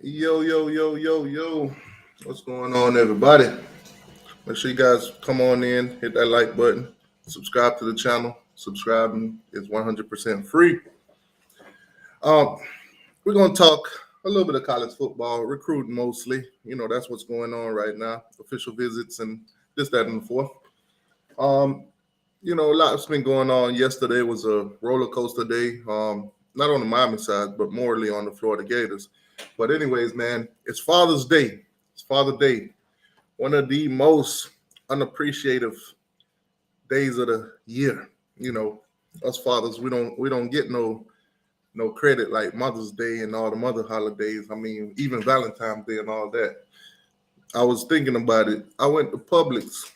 Yo, yo, yo, yo, yo. What's going on, everybody? Make sure you guys come on in, hit that like button, subscribe to the channel. Subscribing is 100% free. Um, we're going to talk a little bit of college football, recruiting mostly. That's what's going on right now. Official visits and this, that, and the fourth. Um, a lot's been going on. Yesterday was a roller coaster day. Not on the Miami side, but morely on the Florida Gators. But anyways, man, it's Father's Day. It's Father Day, one of the most unappreciative days of the year. You know, us fathers, we don't get no credit like Mother's Day and all the mother holidays. I mean, even Valentine's Day and all that. I was thinking about it. I went to Publix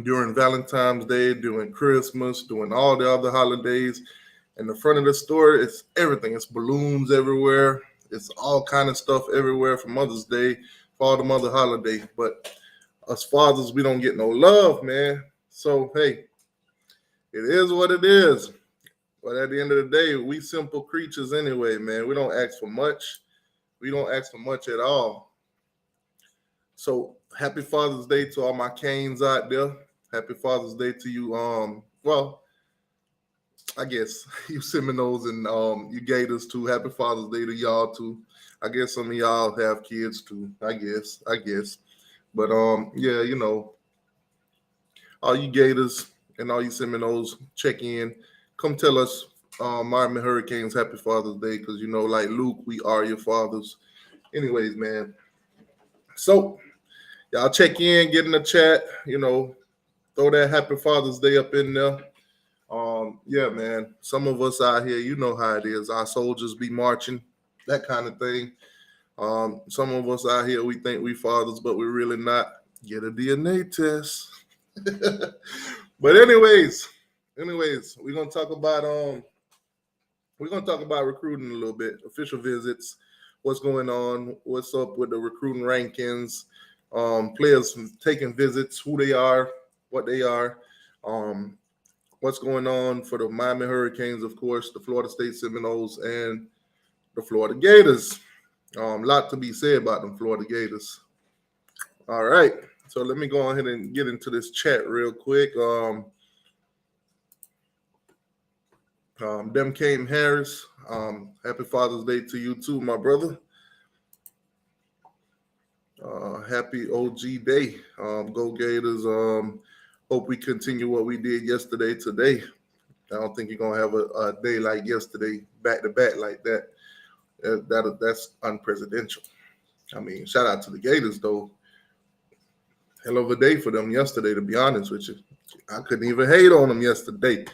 during Valentine's Day, during Christmas, during all the other holidays. And the front of the store, it's everything. It's balloons everywhere. It's all kind of stuff everywhere for Mother's Day, for all the mother holiday. But us fathers, we don't get no love, man. So hey, it is what it is. But at the end of the day, we simple creatures anyway, man. We don't ask for much. We don't ask for much at all. So happy Father's Day to all my Canes out there. Happy Father's Day to you. Well, I guess you Seminoles and you Gators too. Happy Father's Day to y'all too. I guess some of y'all have kids too. I guess. But yeah, all you Gators and all you Seminoles, check in. Come tell us, Miami Hurricanes, happy Father's Day, because like Luke, we are your fathers. Anyways, man. So y'all check in, get in the chat. Throw that happy Father's Day up in there. Yeah, man. Some of us out here, you know how it is. Our soldiers be marching, that kind of thing. Some of us out here, we think we fathers, but we're really not. Get a DNA test. But anyways, we're gonna talk about recruiting a little bit, official visits, what's going on, what's up with the recruiting rankings, players taking visits, who they are, what they are. Um, what's going on for the Miami Hurricanes, of course, the Florida State Seminoles, and the Florida Gators. A lot to be said about them Florida Gators. All right, so let me go ahead and get into this chat real quick. Dem Kane Harris, happy Father's Day to you too, my brother. Happy OG Day. Go Gators. Hope we continue what we did yesterday today. I don't think you're gonna have a day like yesterday, back to back like that. That's unprecedented. I mean, shout out to the Gators though. Hell of a day for them yesterday, to be honest with you. I couldn't even hate on them yesterday.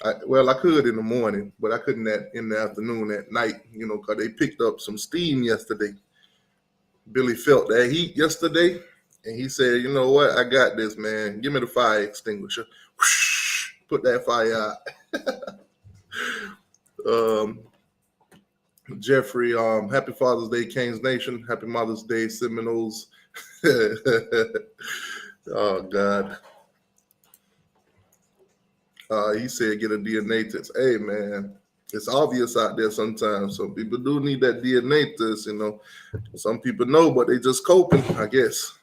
I could in the morning, but I couldn't in the afternoon, at night, because they picked up some steam yesterday. Billy felt that heat yesterday, and he said, you know what, I got this, man. Give me the fire extinguisher. Whoosh, put that fire out. Jeffrey, happy Father's Day, Canes Nation. Happy Mother's Day, Seminoles. Oh, God. He said get a DNA test. Hey, man, it's obvious out there sometimes. Some people do need that DNA test, Some people know, but they just coping, I guess,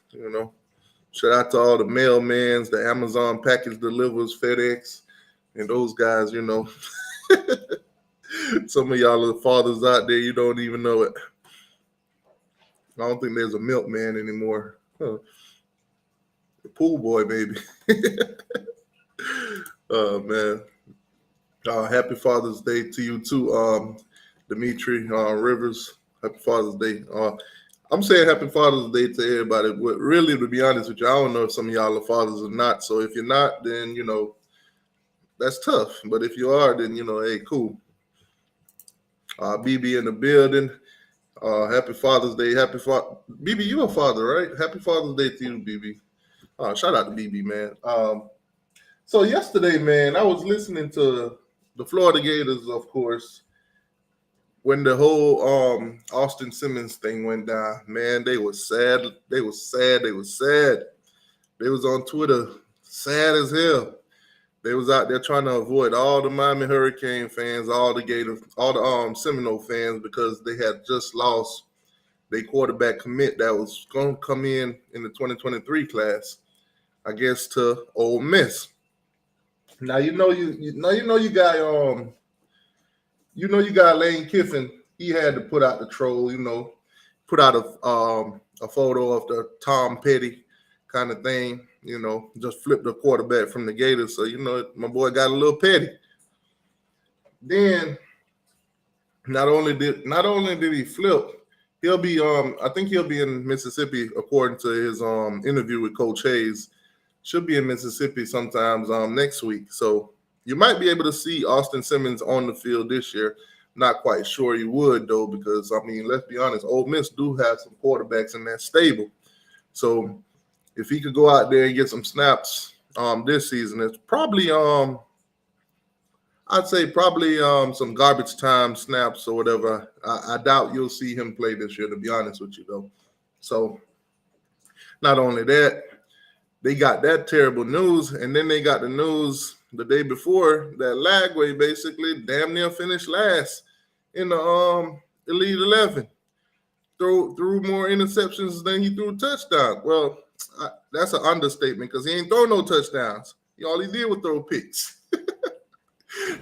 Shout out to all the mailmans, the Amazon package delivers, FedEx, and those guys, Some of y'all are fathers out there, you don't even know it. I don't think there's a milkman anymore. Huh. The pool boy, maybe. Oh, man. Happy Father's Day to you too, Dimitri Rivers. Happy Father's Day. I'm saying happy Father's Day to everybody. But really, to be honest with you, I don't know if some of y'all are fathers or not. So if you're not, then that's tough. But if you are, then hey, cool. BB in the building. Happy Father's Day. BB, you a father, right? Happy Father's Day to you, BB. Shout out to BB, man. So yesterday, man, I was listening to the Florida Gators, of course, when the whole Austin Simmons thing went down. Man, they was sad. They was sad. They was on Twitter, sad as hell. They was out there trying to avoid all the Miami Hurricane fans, all the Gators, all the Seminole fans, because they had just lost they quarterback commit that was going to come in the 2023 class, I guess, to Ole Miss. Now you know you got Lane Kiffin. He had to put out the troll, put out a photo of the Tom Petty kind of thing, just flip the quarterback from the Gators. So my boy got a little petty. Then not only did he flip, he'll be I think he'll be in Mississippi according to his interview with Coach Hayes. Should be in Mississippi sometimes next week. So you might be able to see Austin Simmons on the field this year. Not quite sure you would though, because let's be honest, Ole Miss do have some quarterbacks in that stable. So if he could go out there and get some snaps this season, it's probably I'd say probably some garbage time snaps or whatever. I doubt you'll see him play this year, to be honest with you, though. So not only that, they got that terrible news, and then they got the news the day before that Lagway basically damn near finished last in the Elite 11. Threw more interceptions than he threw touchdowns. Well, that's an understatement because he ain't throw no touchdowns. All he did was throw picks.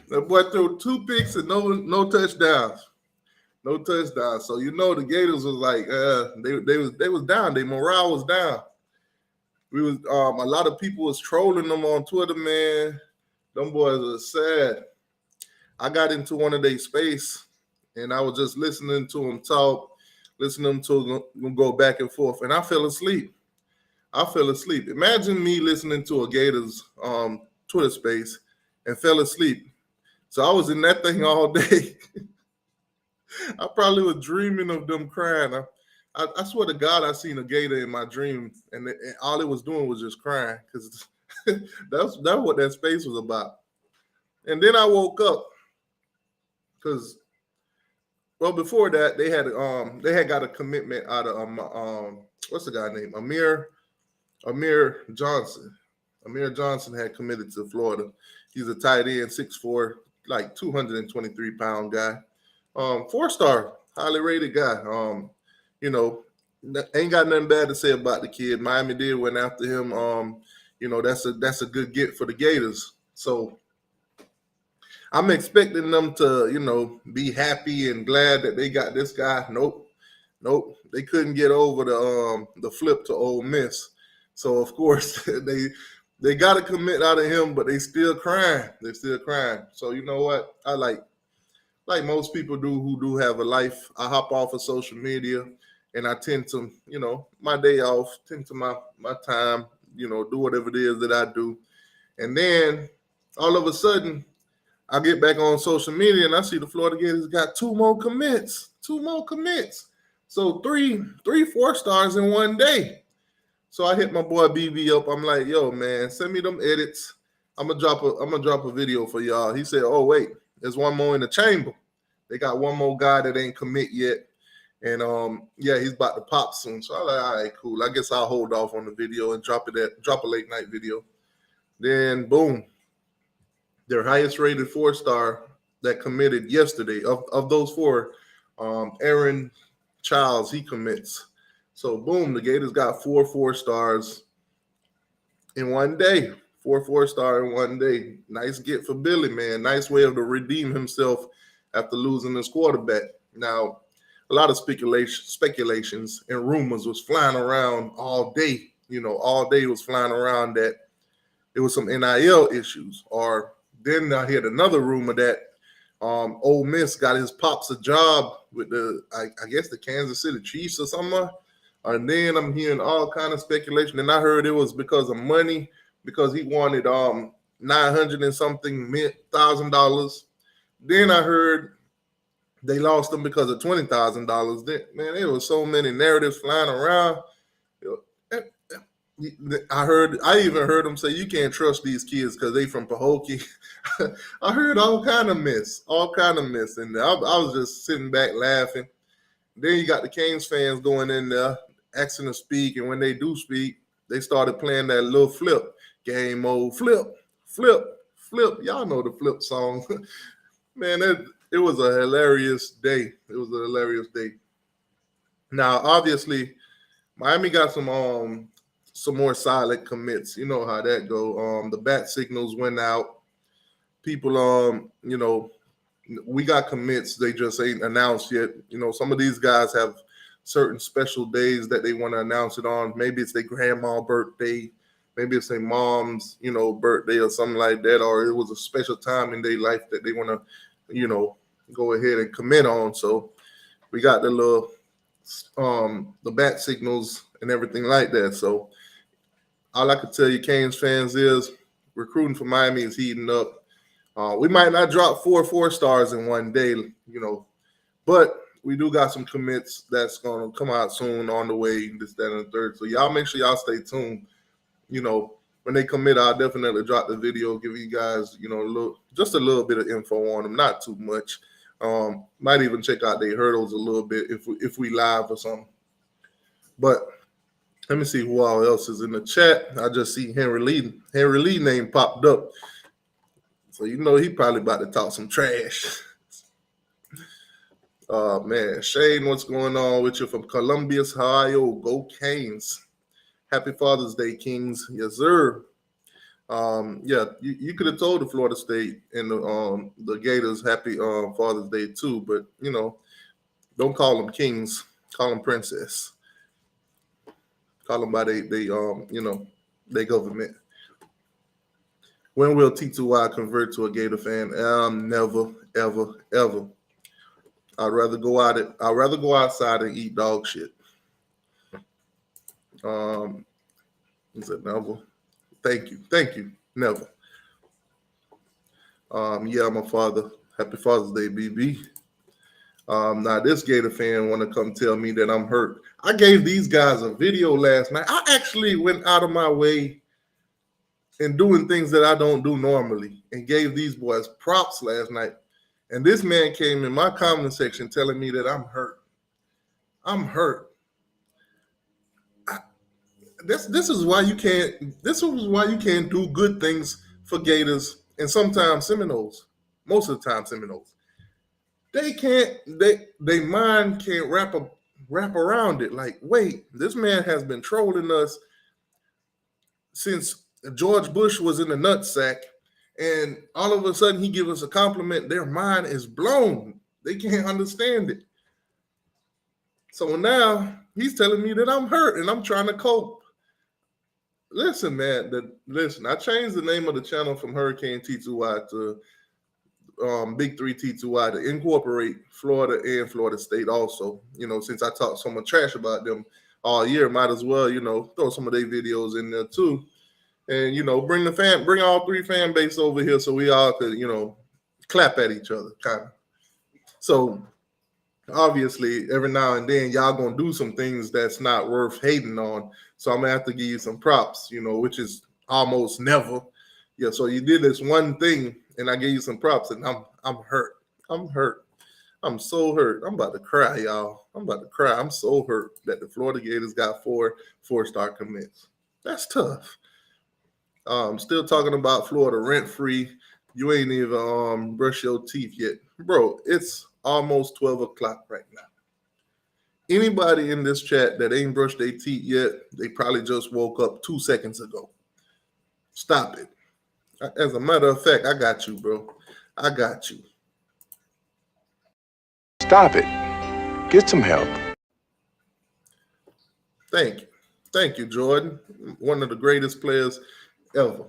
The boy threw 2 picks and no touchdowns. No touchdowns. So the Gators was like they was down. Their morale was down. We was a lot of people was trolling them on Twitter, man. Them boys are sad. I got into one of their space and I was just listening to them talk, listening to them go back and forth, and I fell asleep. Imagine me listening to a Gators Twitter space and fell asleep. So I was in that thing all day. I probably was dreaming of them crying. I swear to God, I seen a Gator in my dream, and all it was doing was just crying because that's what that space was about. And then I woke up because, well, before that they had got a commitment out of what's the guy named Amir Johnson. Amir Johnson had committed to Florida. He's a tight end, 6'4", like 223-pound guy. 4-star, highly rated guy. Ain't got nothing bad to say about the kid. Miami-Dade went after him. That's a good get for the Gators. So I'm expecting them to, be happy and glad that they got this guy. Nope. They couldn't get over the flip to Ole Miss. So of course they got a commit out of him, but they still crying. So you know what? I like most people do who do have a life. I hop off of social media and I tend to, my day off, tend to my time, do whatever it is that I do. And then all of a sudden I get back on social media and I see the Florida Gators got 2 more commits. So three 4-stars in one day. So I hit my boy BB up. I'm like, yo, man, send me them edits. I'm gonna drop a video for y'all. He said, oh wait, there's one more in the chamber. They got one more guy that ain't commit yet. And he's about to pop soon. So I'm like, all right, cool. I guess I'll hold off on the video and drop a late night video. Then boom, their highest rated 4-star that committed yesterday of those 4, Aaron Childs, he commits. So boom, the Gators got 4 4-stars in one day. 4 4-star in one day. Nice get for Billy, man. Nice way to redeem himself after losing his quarterback. Now, a lot of speculations and rumors was flying around all day. All day was flying around that it was some NIL issues. Or then I heard another rumor that Ole Miss got his pops a job with I guess the Kansas City Chiefs or something. And then I'm hearing all kind of speculation, and I heard it was because of money, because he wanted $900 and something $1,000. Then I heard they lost him because of $20,000. Man, there was so many narratives flying around. I even heard them say you can't trust these kids because they from Pahokee. I heard all kind of mess, and I was just sitting back laughing. Then you got the Canes fans going in there, asking to speak, and when they do speak, they started playing that little flip game mode. Flip. Y'all know the flip song. Man, it was a hilarious day. Now, obviously, Miami got some more solid commits. You know how that go. The bat signals went out. People, we got commits. They just ain't announced yet. Some of these guys have certain special days that they want to announce it on. Maybe it's their grandma birthday. Maybe it's their mom's, birthday or something like that. Or it was a special time in their life that they want to, go ahead and commit on. So we got the bat signals and everything like that. So all I can tell you, Canes fans, is recruiting for Miami is heating up. We might not drop 4 stars in one day, but we do got some commits that's going to come out soon on the way, this, that, and the third. So y'all make sure y'all stay tuned. When they commit, I'll definitely drop the video, give you guys, just a little bit of info on them, not too much. Might even check out their hurdles a little bit if we live or something. But let me see who all else is in the chat. I just see Henry Lee. Henry Lee name popped up. So he probably about to talk some trash. Man, Shane, what's going on with you from Columbus, Ohio? Go Canes. Happy Father's Day, Kings. Yes, sir. Yeah, you could have told the Florida State and the Gators happy Father's Day too, but don't call them kings, call them princess. Call them by they government. When will T2Y convert to a Gator fan? Never, ever, ever. I'd rather go outside and eat dog shit. Is it never? Thank you. Never. Yeah, my father. Happy Father's Day, BB. Now this Gator fan want to come tell me that I'm hurt. I gave these guys a video last night. I actually went out of my way and doing things that I don't do normally and gave these boys props last night. And this man came in my comment section telling me that I'm hurt. I'm hurt. This is why you can't. This is why you can't do good things for Gators and sometimes Seminoles. Most of the time, Seminoles. They can't. They mind can't wrap around it. Like, wait, this man has been trolling us since George Bush was in the nutsack, and all of a sudden he gives us a compliment. Their mind is blown. They can't understand it. So now he's telling me that I'm hurt and I'm trying to cope. Listen, man. I changed the name of the channel from Hurricane T2Y to Big 3 T2Y to incorporate Florida and Florida State also. Since I talked so much trash about them all year, might as well, throw some of their videos in there too. And, bring all 3 fan base over here so we all could, clap at each other, kind of. So, obviously, every now and then, y'all going to do some things that's not worth hating on. So, I'm going to have to give you some props, which is almost never. Yeah, so you did this one thing, and I gave you some props, and I'm hurt. I'm hurt. I'm so hurt. I'm about to cry, y'all. I'm about to cry. I'm so hurt that the Florida Gators got 4-star commits. That's tough. Still talking about Florida rent-free. You ain't even brush your teeth yet. Bro, it's almost 12 o'clock right now. Anybody in this chat that ain't brushed their teeth yet, they probably just woke up 2 seconds ago. Stop it. As a matter of fact, I got you, bro. I got you. Stop it. Get some help. Thank you. Thank you, Jordan. One of the greatest players ever.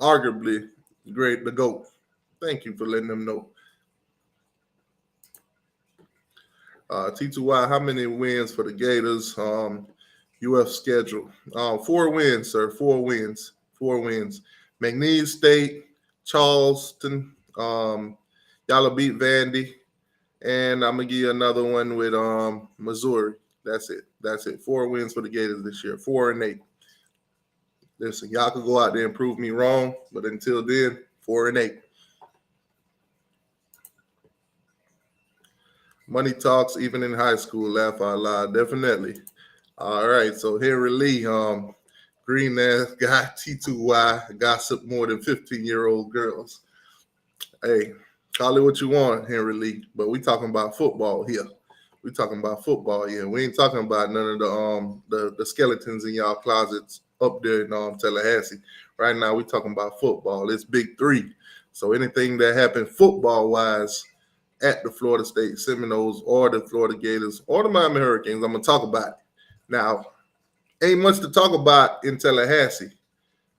Arguably the GOAT. Thank you for letting them know. T2Y, how many wins for the Gators? UF schedule. 4 wins, sir. 4 wins. 4 wins. McNeese State, Charleston, y'all beat Vandy, and I'm gonna give you another one with Missouri. That's it. 4 wins for the Gators this year. 4-8. Listen, y'all could go out there and prove me wrong, but until then, 4-8. Money talks even in high school. Laugh out loud. Definitely. All right. So Henry Lee, green ass guy, T2Y, gossip more than 15-year-old girls. Hey, call it what you want, Henry Lee, but we talking about football here. We talking about football, yeah. We ain't talking about none of the skeletons in y'all closets up there in Tallahassee. Right now, we talking about football. It's Big Three. So anything that happened football wise at the Florida State Seminoles or the Florida Gators or the Miami Hurricanes, I'm gonna talk about it. Now, ain't much to talk about in Tallahassee.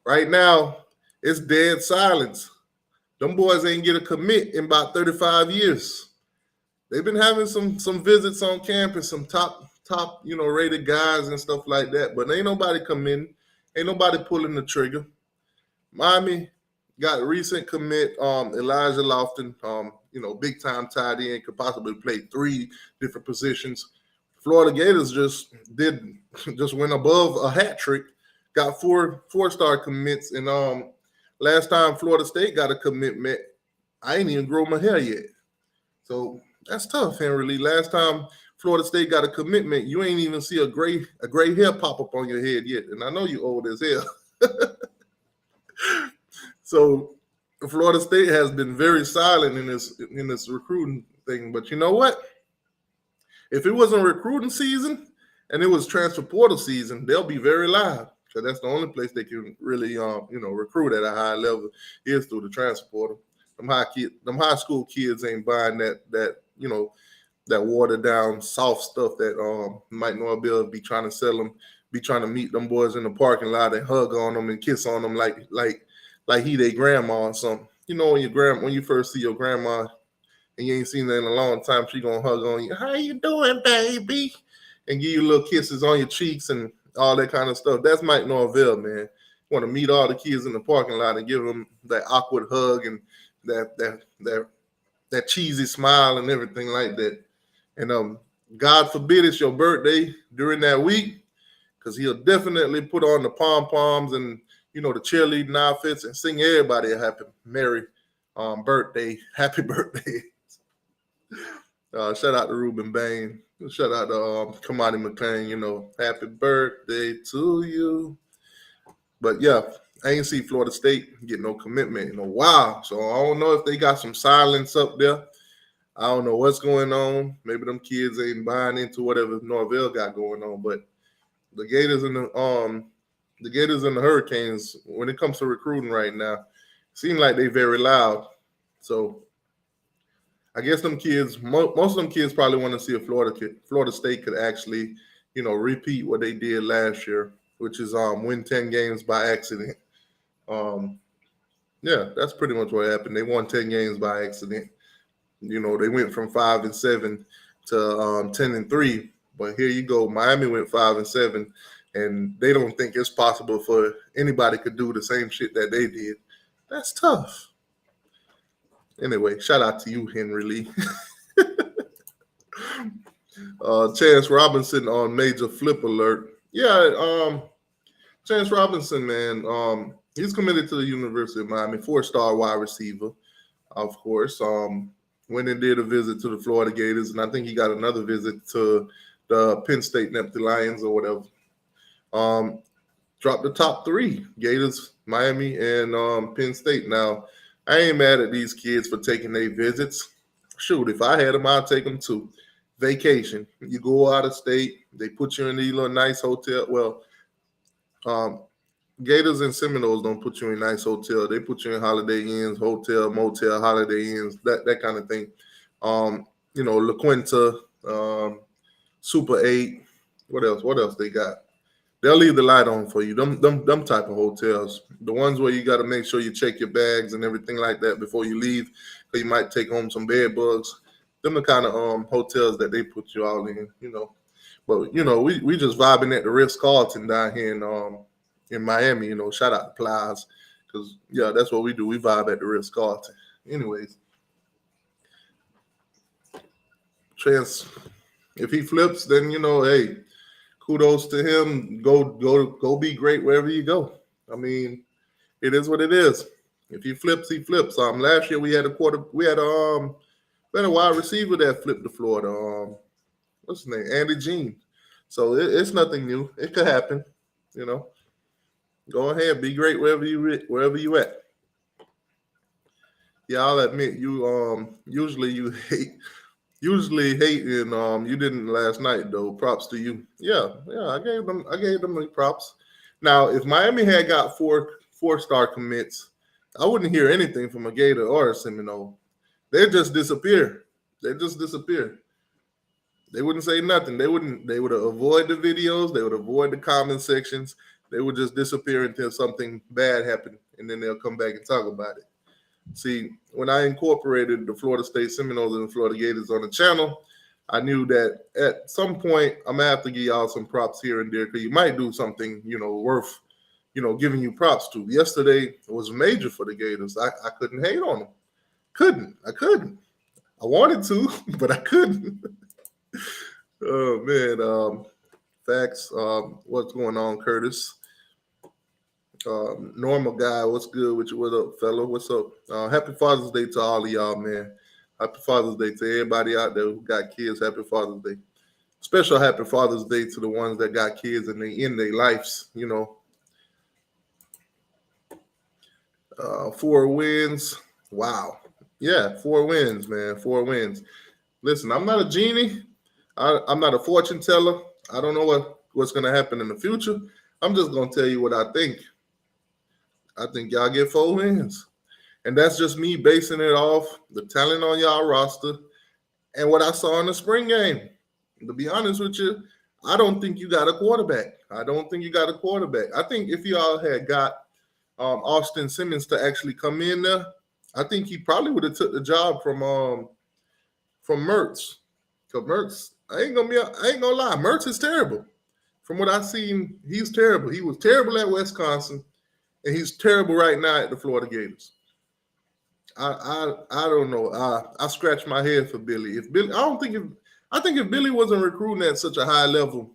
Right now, it's dead silence. Them boys ain't get a commit in about 35 years. They've been having some visits on campus, some top rated guys and stuff like that, but ain't nobody come in, ain't nobody pulling the trigger. Miami got a recent commit, Elijah Lofton, big time tight end, could possibly play 3 different positions. Florida Gators just went above a hat trick, got 4-star commits, and last time Florida State got a commitment, I ain't even grow my hair yet. So that's tough, Henry Lee. Last time Florida State got a commitment, you ain't even see a gray hair pop up on your head yet. And I know you old as hell. So Florida State has been very silent in this recruiting thing. But you know what? If it wasn't recruiting season and it was transfer portal season, they'll be very loud. Because that's the only place they can really recruit at a high level is through the transfer portal. Them high school kids ain't buying that watered down soft stuff that Mike Norvell be trying to sell them, be trying to meet them boys in the parking lot and hug on them and kiss on them like he their grandma or something. You know, when you first see your grandma and you ain't seen her in a long time, she gonna hug on you. How you doing, baby? And give you little kisses on your cheeks and all that kind of stuff. That's Mike Norvell, man. Want to meet all the kids in the parking lot and give them that awkward hug and that cheesy smile and everything like that. And God forbid it's your birthday during that week, because he'll definitely put on the pom-poms and the cheerleading outfits and sing everybody a happy merry birthday, happy birthday. Shout out to Ruben Bain. Shout out to Kamani McClain, happy birthday to you. But yeah, I ain't see Florida State get no commitment in a while. So I don't know if they got some silence up there. I don't know what's going on. Maybe them kids ain't buying into whatever Norvell got going on. But the Gators and the Hurricanes, when it comes to recruiting right now, seem like they very loud. So I guess them kids, most of them kids probably want to see if Florida State could actually, repeat what they did last year, which is win 10 games by accident. Yeah, that's pretty much what happened. They won 10 games by accident. They went from 5-7 to 10-3. But here you go, Miami went 5-7, and they don't think it's possible for anybody could do the same shit that they did. That's tough. Anyway, shout out to you, Henry Lee. Chance Robinson on major flip alert. Yeah, Chance Robinson, man, he's committed to the University of Miami, 4-star wide receiver, of course. Went and did a visit to the Florida Gators, and I think he got another visit to the Penn State Neptune Lions or whatever. Dropped the top 3, Gators, Miami, and Penn State. Now, I ain't mad at these kids for taking their visits. Shoot, if I had them, I'd take them too. Vacation. You go out of state, they put you in these little nice hotel. Well, Gators and Seminoles don't put you in nice hotel. They put you in Holiday Inns, hotel, motel, Holiday Inns, that kind of thing. La Quinta, Super 8. What else they got? They'll leave the light on for you. Them type of hotels. The ones where you got to make sure you check your bags and everything like that before you leave, because you might take home some bed bugs. Them the kind of hotels that they put you all in, But we just vibing at the Ritz-Carlton down here in Miami, shout out to Plies, because yeah, that's what we do. We vibe at the Ritz-Carlton. Anyways, Chance, if he flips, then hey, kudos to him. Go be great wherever you go. I mean, it is what it is. If he flips, he flips. Last year we had a wide receiver that flipped to Florida. What's his name? Andy Jean. So it's nothing new. It could happen. Go ahead, be great wherever you at. Yeah, I'll admit you usually you hate Usually hating. You didn't last night though. Props to you. Yeah, yeah. I gave them the props. Now, if Miami had got four-star commits, I wouldn't hear anything from a Gator or a Seminole. They just disappear. They just disappear. They wouldn't say nothing. They wouldn't. They would avoid the videos. They would avoid the comment sections. They would just disappear until something bad happened, and then they'll come back and talk about it. See, when I incorporated the Florida State Seminoles and the Florida Gators on the channel, I knew that at some point I'm gonna have to give y'all some props here and there because you might do something, worth, giving you props to. Yesterday was major for the Gators. I couldn't hate on them. I couldn't. I wanted to, but I couldn't. Oh man. Facts. What's going on, Curtis? Normal guy, what's good with you? What up, fella? What's up? Happy Father's Day to all of y'all, man. Happy Father's Day to everybody out there who got kids. Happy Father's Day. Special happy Father's Day to the ones that got kids and they end their lives, 4 wins. Wow. Yeah, 4 wins, man. 4 wins. Listen, I'm not a genie. I'm not a fortune teller. I don't know what's going to happen in the future. I'm just going to tell you what I think. I think y'all get 4 wins. And that's just me basing it off the talent on y'all roster and what I saw in the spring game. To be honest with you, I don't think you got a quarterback. I think if y'all had got Austin Simmons to actually come in there, I think he probably would have took the job from Mertz. Because Mertz, I ain't gonna lie, Mertz is terrible. From what I've seen, he's terrible. He was terrible at Wisconsin, and he's terrible right now at the Florida Gators. I don't know. I scratch my head for Billy. I think if Billy wasn't recruiting at such a high level,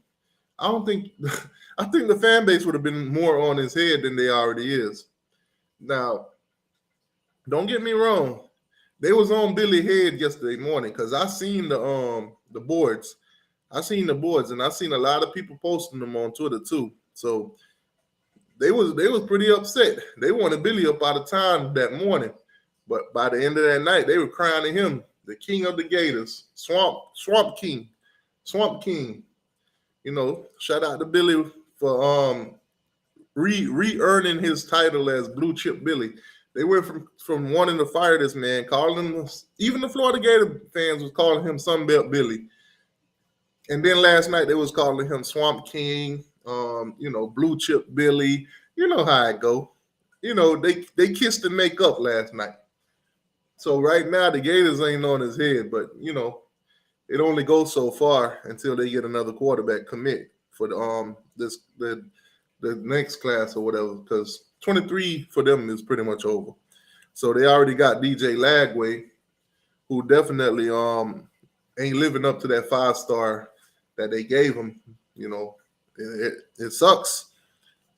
I think the fan base would have been more on his head than they already is. Now, don't get me wrong. They was on Billy's head yesterday morning because I seen the boards. I seen the boards, and I seen a lot of people posting them on Twitter too. So they was pretty upset. They wanted Billy up out of town that morning. But by the end of that night, they were crowning him the king of the Gators, Swamp King. Shout out to Billy for re-earning his title as Blue Chip Billy. They went from wanting to fire this man, calling him, even the Florida Gator fans was calling him Sunbelt Billy. And then last night they was calling him Swamp King, Blue Chip Billy. You know how it go. They kissed and make up last night. So right now the Gators ain't on his head, but it only goes so far until they get another quarterback commit for the next class or whatever, because 23 for them is pretty much over. So they already got DJ Lagway, who definitely ain't living up to that 5-star that they gave him. It sucks.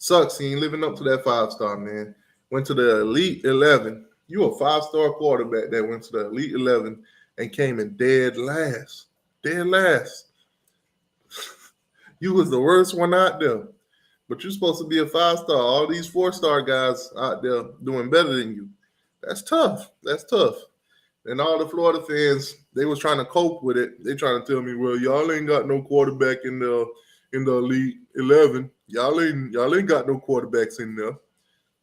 He ain't living up to that 5-star, man. Went to the Elite 11. You a 5-star quarterback that went to the Elite 11 and came in dead last. You was the worst one out there. But you're supposed to be a 5-star. All these 4-star guys out there doing better than you. That's tough. And all the Florida fans, they was trying to cope with it. They trying to tell me, well, y'all ain't got no quarterback in the Elite 11. Y'all ain't got no quarterbacks in there.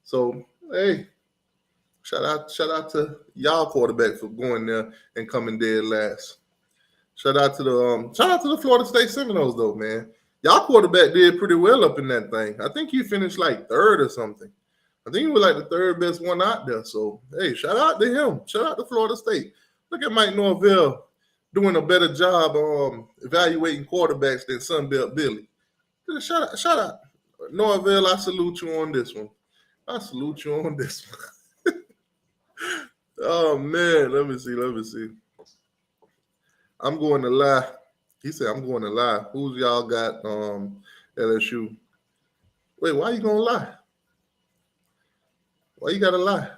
So, hey, shout out to y'all quarterbacks for going there and coming dead last. Shout out to the Florida State Seminoles though, man. Y'all quarterback did pretty well up in that thing. I think he finished like 3rd or something. I think he was like the 3rd best one out there. So, hey, shout out to him. Shout out to Florida State. Look at Mike Norvell doing a better job evaluating quarterbacks than Sunbelt Billy. Shout out. Norvell, I salute you on this one. Oh, man. Let me see. I'm going to lie. He said, I'm going to lie. Who's y'all got LSU? Wait, why you going to lie? Why you got to lie?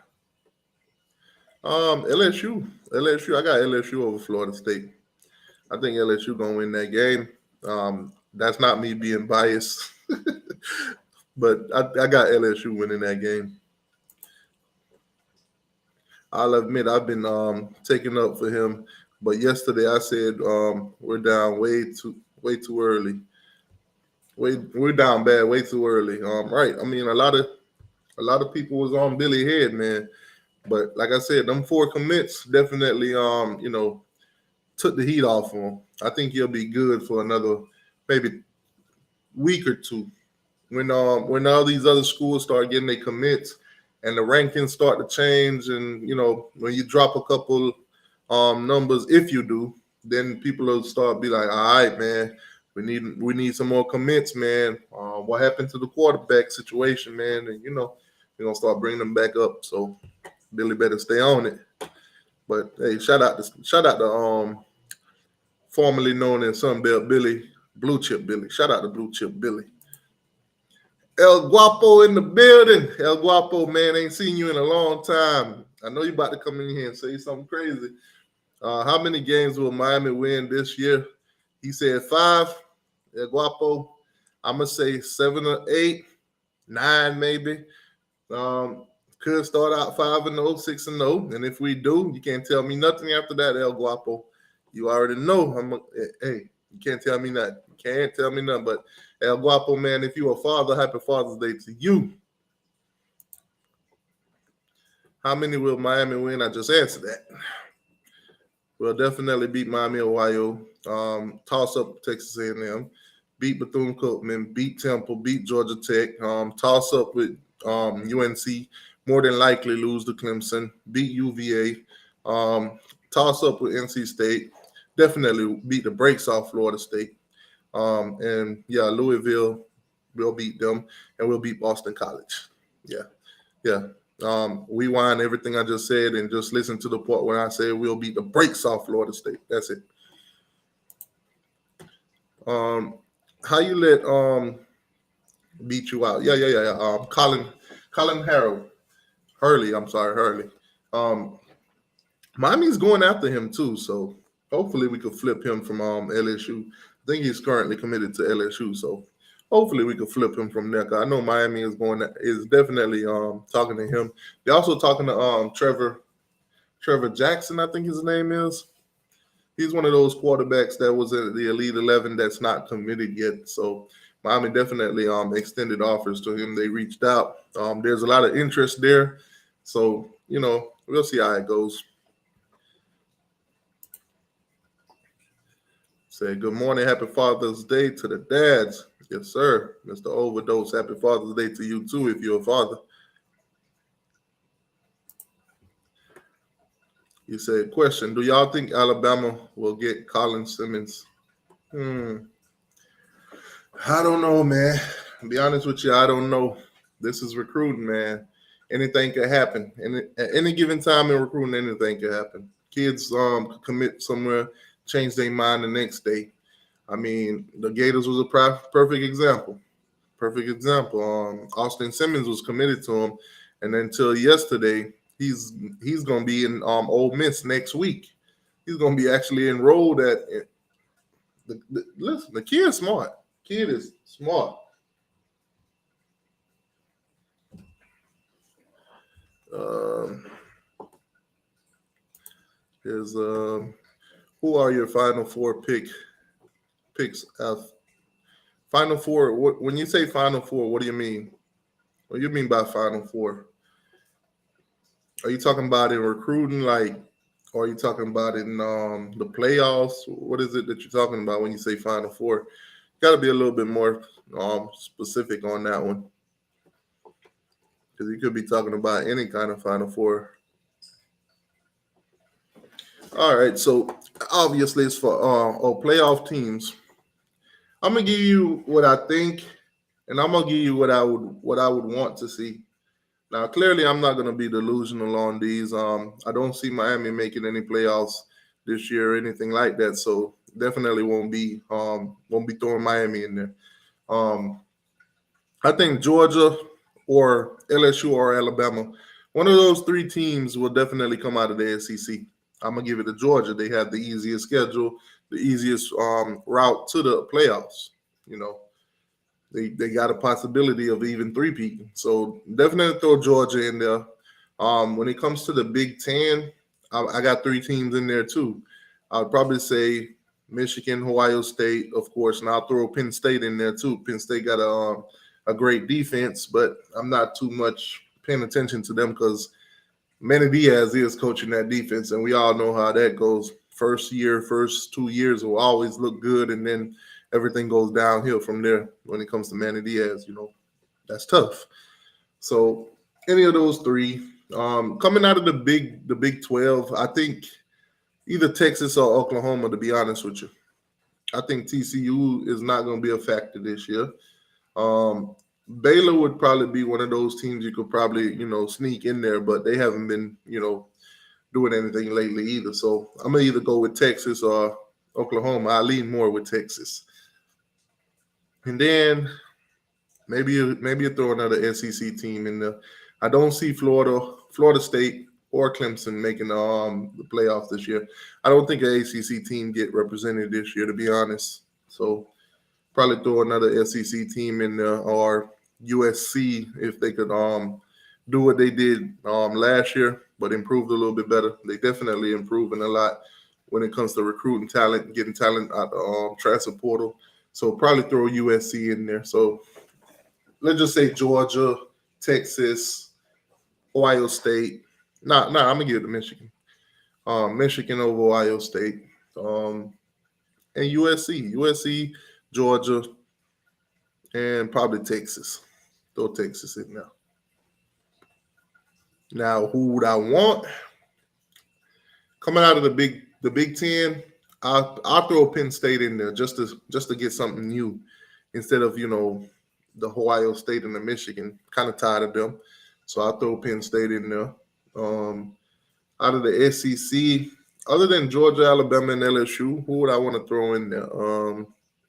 LSU. I got LSU over Florida State. I think LSU going to win that game. That's not me being biased. But I got LSU winning that game. I'll admit I've been taking up for him But yesterday I said we're down way too early. We're down bad way too early. Right. I mean a lot of people was on Billy Head, man. But like I said, them 4 commits definitely took the heat off him. I think he'll be good for another maybe week or two. When all these other schools start getting their commits and the rankings start to change, and when you drop a couple numbers, if you do, then people will start be like, all right, man, we need some more commits, man. What happened to the quarterback situation, man? And we're gonna start bringing them back up. So Billy better stay on it. But hey, shout out to formerly known as Sunbelt Billy, Blue Chip Billy. Shout out to Blue Chip Billy. El Guapo in the building. El Guapo, man, ain't seen you in a long time. I know you about to come in here and say something crazy. How many games will Miami win this year? He said 5. El Guapo, I'm going to say 7 or 8, 9 maybe. Could start out 5-0, 6-0. And if we do, you can't tell me nothing after that, El Guapo. You already know. Hey, you can't tell me nothing. You can't tell me nothing. But El Guapo, man, if you're a father, happy Father's Day to you. How many will Miami win? I just answered that. We'll definitely beat Miami, Ohio. Toss up Texas A&M. Beat Bethune-Cookman. Beat Temple. Beat Georgia Tech. Toss up with UNC. More than likely lose to Clemson. Beat UVA. Toss up with NC State. Definitely beat the brakes off Florida State. And yeah, Louisville will beat them, and we'll beat Boston College. Yeah. Rewind everything I just said and just listen to the part where I say we'll beat the brakes off Florida State. That's it. How you let beat you out? Yeah. Colin Hurley. Miami's going after him too, so hopefully we could flip him from LSU. I think he's currently committed to LSU, so hopefully we could flip him from there. 'Cause I know Miami is definitely talking to him. They're also talking to Trevor Jackson, I think his name is. He's one of those quarterbacks that was in the Elite 11 that's not committed yet. So Miami definitely extended offers to him. They reached out. There's a lot of interest there. So, we'll see how it goes. Say good morning, happy Father's Day to the dads. Yes, sir. Mr. Overdose, happy Father's Day to you too if you're a father. You said, question, do y'all think Alabama will get Colin Simmons? I don't know, man. To be honest with you, I don't know. This is recruiting, man. Anything can happen. And at any given time in recruiting, anything can happen. Kids could commit somewhere, change their mind the next day. I mean, the Gators was a perfect example. Austin Simmons was committed to him, and until yesterday, he's going to be in Ole Miss next week. He's going to be actually enrolled at. Listen, the kid is smart. Kid is smart. Here's who are your Final Four picks? Final Four. When you say Final Four, what do you mean? What do you mean by Final Four? Are you talking about in recruiting, or are you talking about in the playoffs? What is it that you're talking about when you say Final Four? Got to be a little bit more specific on that one, because you could be talking about any kind of Final Four. All right, so obviously it's for playoff teams. I'm gonna give you what I think, and I'm gonna give you what I would want to see. Now, clearly, I'm not gonna be delusional on these. I don't see Miami making any playoffs this year or anything like that. So definitely won't be throwing Miami in there. I think Georgia or LSU or Alabama, one of those 3 teams will definitely come out of the SEC. I'm gonna give it to Georgia. They have the easiest schedule, the easiest route to the playoffs. They got a possibility of even 3-peating. So definitely throw Georgia in there. When it comes to the Big Ten, I got 3 teams in there too. I'd probably say Michigan, Ohio State, of course, and I'll throw Penn State in there too. Penn State got a great defense, but I'm not too much paying attention to them because Manny Diaz is coaching that defense, and we all know how that goes. First year, first 2 years will always look good, and then everything goes downhill from there when it comes to Manny Diaz. That's tough. So any of those three, coming out of the Big 12, I think either Texas or Oklahoma. To be honest with you, I think TCU is not going to be a factor this year. Baylor would probably be one of those teams you could probably, sneak in there, but they haven't been, doing anything lately either. So I'm gonna either go with Texas or Oklahoma. I lean more with Texas. And then maybe you throw another SEC team in there. I don't see Florida State or Clemson making the playoffs this year. I don't think an ACC team get represented this year, to be honest. So probably throw another SEC team in there or USC if they could do what they did last year, but improved a little bit better. They definitely improving a lot when it comes to recruiting talent, getting talent out the transfer portal. So probably throw USC in there. So let's just say Georgia, Texas, Ohio State. I'm gonna give it to Michigan. Michigan over Ohio State. And USC, Georgia, and probably Texas. Throw Texas in there. Now, who would I want? Coming out of the Big Ten, I'll throw Penn State in there just to get something new instead of the Ohio State and the Michigan. Kind of tired of them, so I'll throw Penn State in there. Out of the SEC, other than Georgia, Alabama, and LSU, who would I want to throw in there?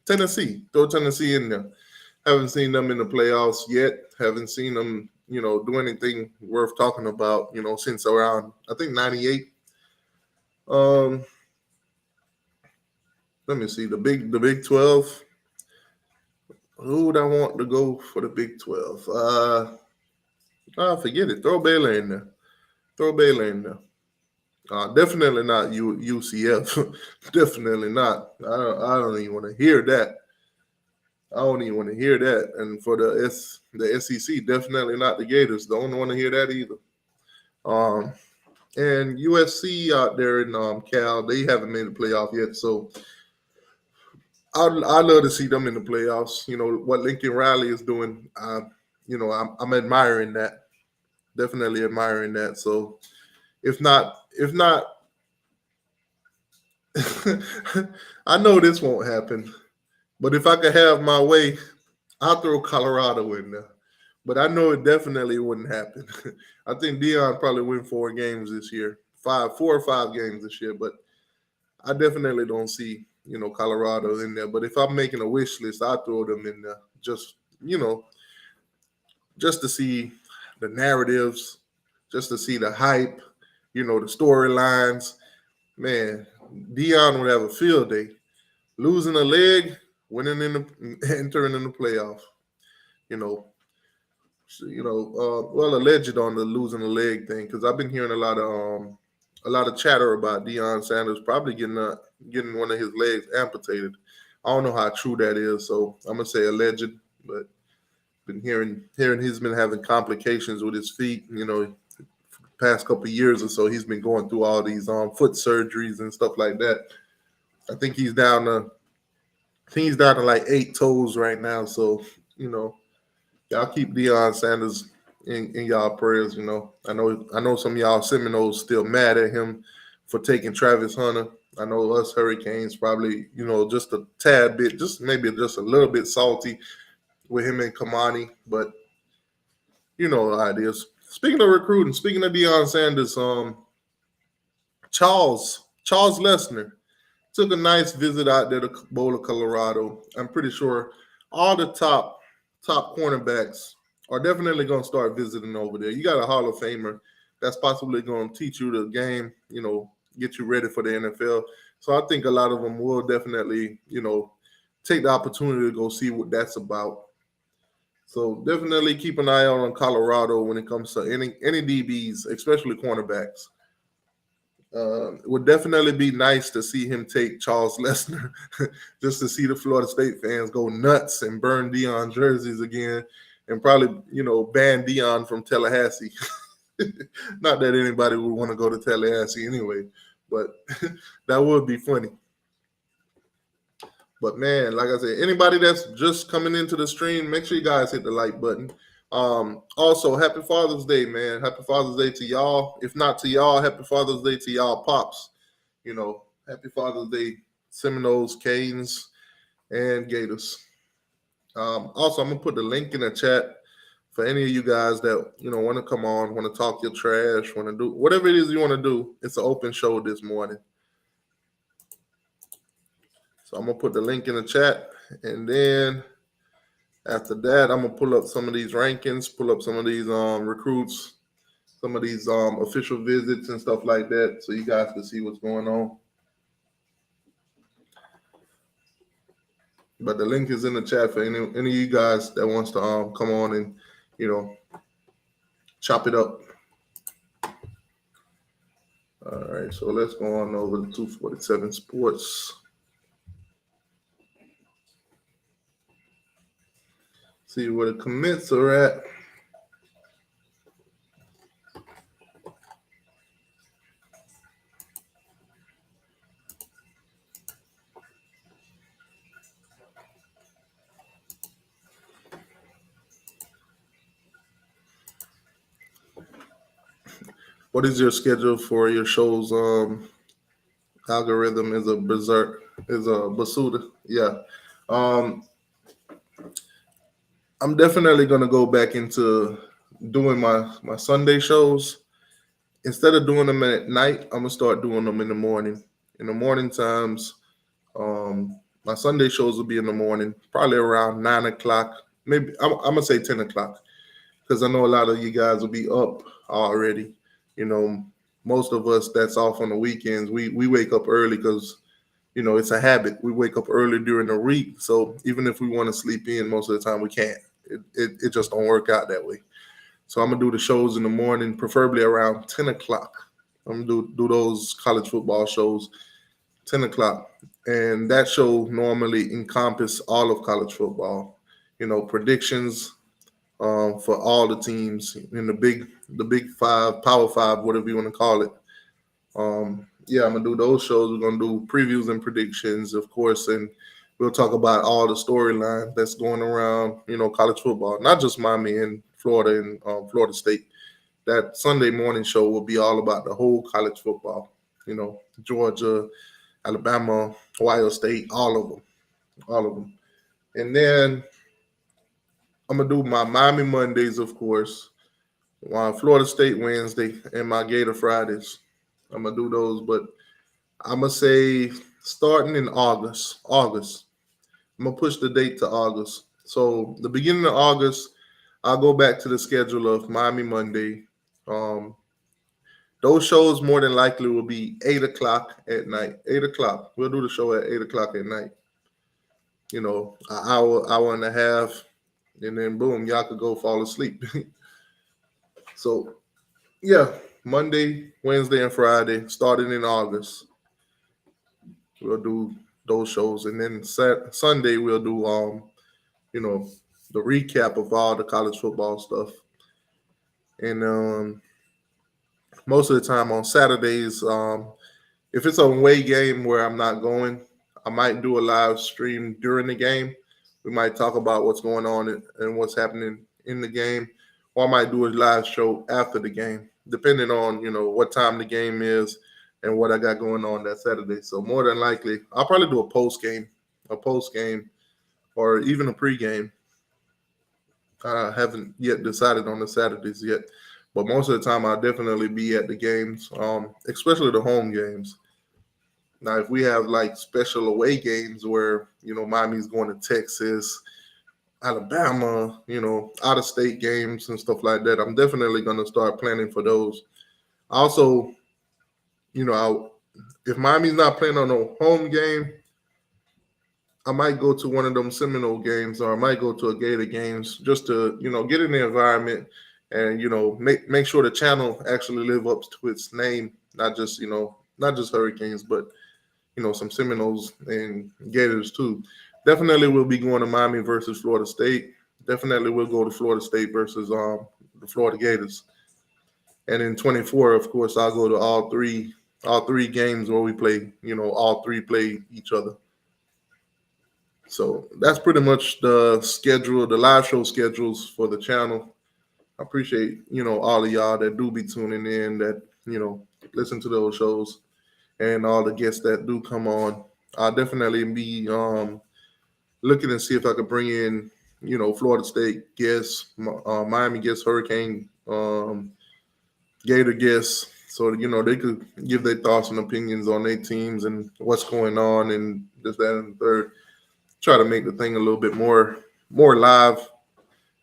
Tennessee. Throw Tennessee in there. Haven't seen them in the playoffs yet. Haven't seen them, do anything worth talking about, since around, I think, 98. Let me see. The Big 12. Who would I want to go for the Big 12? Forget it. Throw Baylor in there. Definitely not UCF. Definitely not. I don't even want to hear that. And for the SEC, definitely not the Gators. Don't want to hear that either. And USC out there in Cal, they haven't made the playoff yet. So I'd love to see them in the playoffs. What Lincoln Riley is doing. I'm admiring that. Definitely admiring that. So if not, I know this won't happen. But if I could have my way, I'll throw Colorado in there. But I know it definitely wouldn't happen. I think Deion probably win 4 games this year, 4 or 5 games this year. But I definitely don't see, Colorado in there. But if I'm making a wish list, I'll throw them in there just to see the narratives, just to see the hype, the storylines. Man, Deion would have a field day. Losing a leg, entering in the playoff. Alleged on the losing a leg thing, because I've been hearing a lot of chatter about Deion Sanders probably getting one of his legs amputated. I don't know how true that is, so I'm gonna say alleged, but been hearing he's been having complications with his feet. Past couple of years or so, he's been going through all these foot surgeries and stuff like that. I think he's down to like 8 toes right now. So y'all keep Deion Sanders in y'all prayers. I know some of y'all Seminoles still mad at him for taking Travis Hunter. I know us Hurricanes probably just a tad bit, maybe just a little bit salty with him and Kamani, but how it is. Speaking of recruiting, speaking of Deion Sanders, Charles Lesnar took a nice visit out there to Boulder, Colorado. I'm pretty sure all the top cornerbacks are definitely going to start visiting over there. You got a Hall of Famer that's possibly going to teach you the game, get you ready for the NFL. So I think a lot of them will definitely, take the opportunity to go see what that's about. So definitely keep an eye out on Colorado when it comes to any DBs, especially cornerbacks. It would definitely be nice to see him take Charles Lessner, just to see the Florida State fans go nuts and burn Dion jerseys again, and probably ban Dion from Tallahassee. Not that anybody would want to go to Tallahassee anyway, but that would be funny. But man, like I said, anybody that's just coming into the stream, make sure you guys hit the like button. Also, happy Father's Day, man. Happy Father's Day to y'all. If not to y'all, happy Father's Day to y'all pops. Happy Father's Day, Seminoles, Canes, and Gators. Also, I'm gonna put the link in the chat for any of you guys that want to come on, want to talk your trash, want to do whatever it is you want to do. It's an open show this morning. So I'm gonna put the link in the chat, and then after that, I'm gonna pull up some of these rankings, pull up some of these recruits, some of these official visits and stuff like that, so you guys can see what's going on. But the link is in the chat for any of you guys that wants to come on and chop it up. All right, so let's go on over to 247 Sports. See where the commits are at. What is your schedule for your show's algorithm? Is a basuda? Yeah. I'm definitely gonna go back into doing my Sunday shows. Instead of doing them at night, I'm gonna start doing them in the morning. In the morning times, my Sunday shows will be in the morning, probably around 9 o'clock. Maybe I'm gonna say 10 o'clock, because I know a lot of you guys will be up already. Most of us that's off on the weekends, we wake up early because it's a habit. We wake up early during the week, so even if we want to sleep in, most of the time we can't. It just don't work out that way. So I'm gonna do the shows in the morning, preferably around 10 o'clock. I'm gonna do those college football shows 10 o'clock, and that show normally encompass all of college football. Predictions for all the teams in the big five, power five, whatever you want to call it. Yeah, I'm gonna do those shows. We're gonna do previews and predictions, of course, and we'll talk about all the storyline that's going around, college football, not just Miami and Florida and Florida State. That Sunday morning show will be all about the whole college football. Georgia, Alabama, Ohio State, all of them. And then I'm gonna do my Miami Mondays, of course, my Florida State Wednesday, and my Gator Fridays. I'm gonna do those, but I'm gonna say starting in August. I'm gonna push the date to August. So the beginning of August, I'll go back to the schedule of Miami Monday. Those shows more than likely will be 8 o'clock at night. 8 o'clock. We'll do the show at 8 o'clock at night. An hour and a half, and then boom, y'all could go fall asleep. So, yeah, Monday, Wednesday, and Friday, starting in August, we'll do those shows, and then Sunday we'll do the recap of all the college football stuff, and most of the time on Saturdays, if it's a away game where I'm not going, I might do a live stream during the game. We might talk about what's going on and what's happening in the game, or I might do a live show after the game, depending on what time the game is and what I got going on that Saturday. So more than likely, I'll probably do a post game, or even a pregame. I haven't yet decided on the Saturdays yet, but most of the time I'll definitely be at the games, especially the home games. Now, if we have like special away games where Miami's going to Texas, Alabama, out of state games and stuff like that, I'm definitely going to start planning for those. Also, if Miami's not playing on a home game, I might go to one of them Seminole games, or I might go to a Gator games just to, get in the environment and, make sure the channel actually live up to its name, not just, not just Hurricanes, but some Seminoles and Gators too. Definitely we'll be going to Miami versus Florida State. Definitely we'll go to Florida State versus the Florida Gators. And in 24, of course, I'll go to all three games where we play, all three play each other. So that's pretty much the schedule, the live show schedules for the channel. I appreciate, all of y'all that do be tuning in, that, listen to those shows, and all the guests that do come on. I'll definitely be looking to see if I could bring in, Florida State guests, Miami guests, Hurricane Gator guests, so they could give their thoughts and opinions on their teams and what's going on and this, that, and the third. Try to make the thing a little bit more live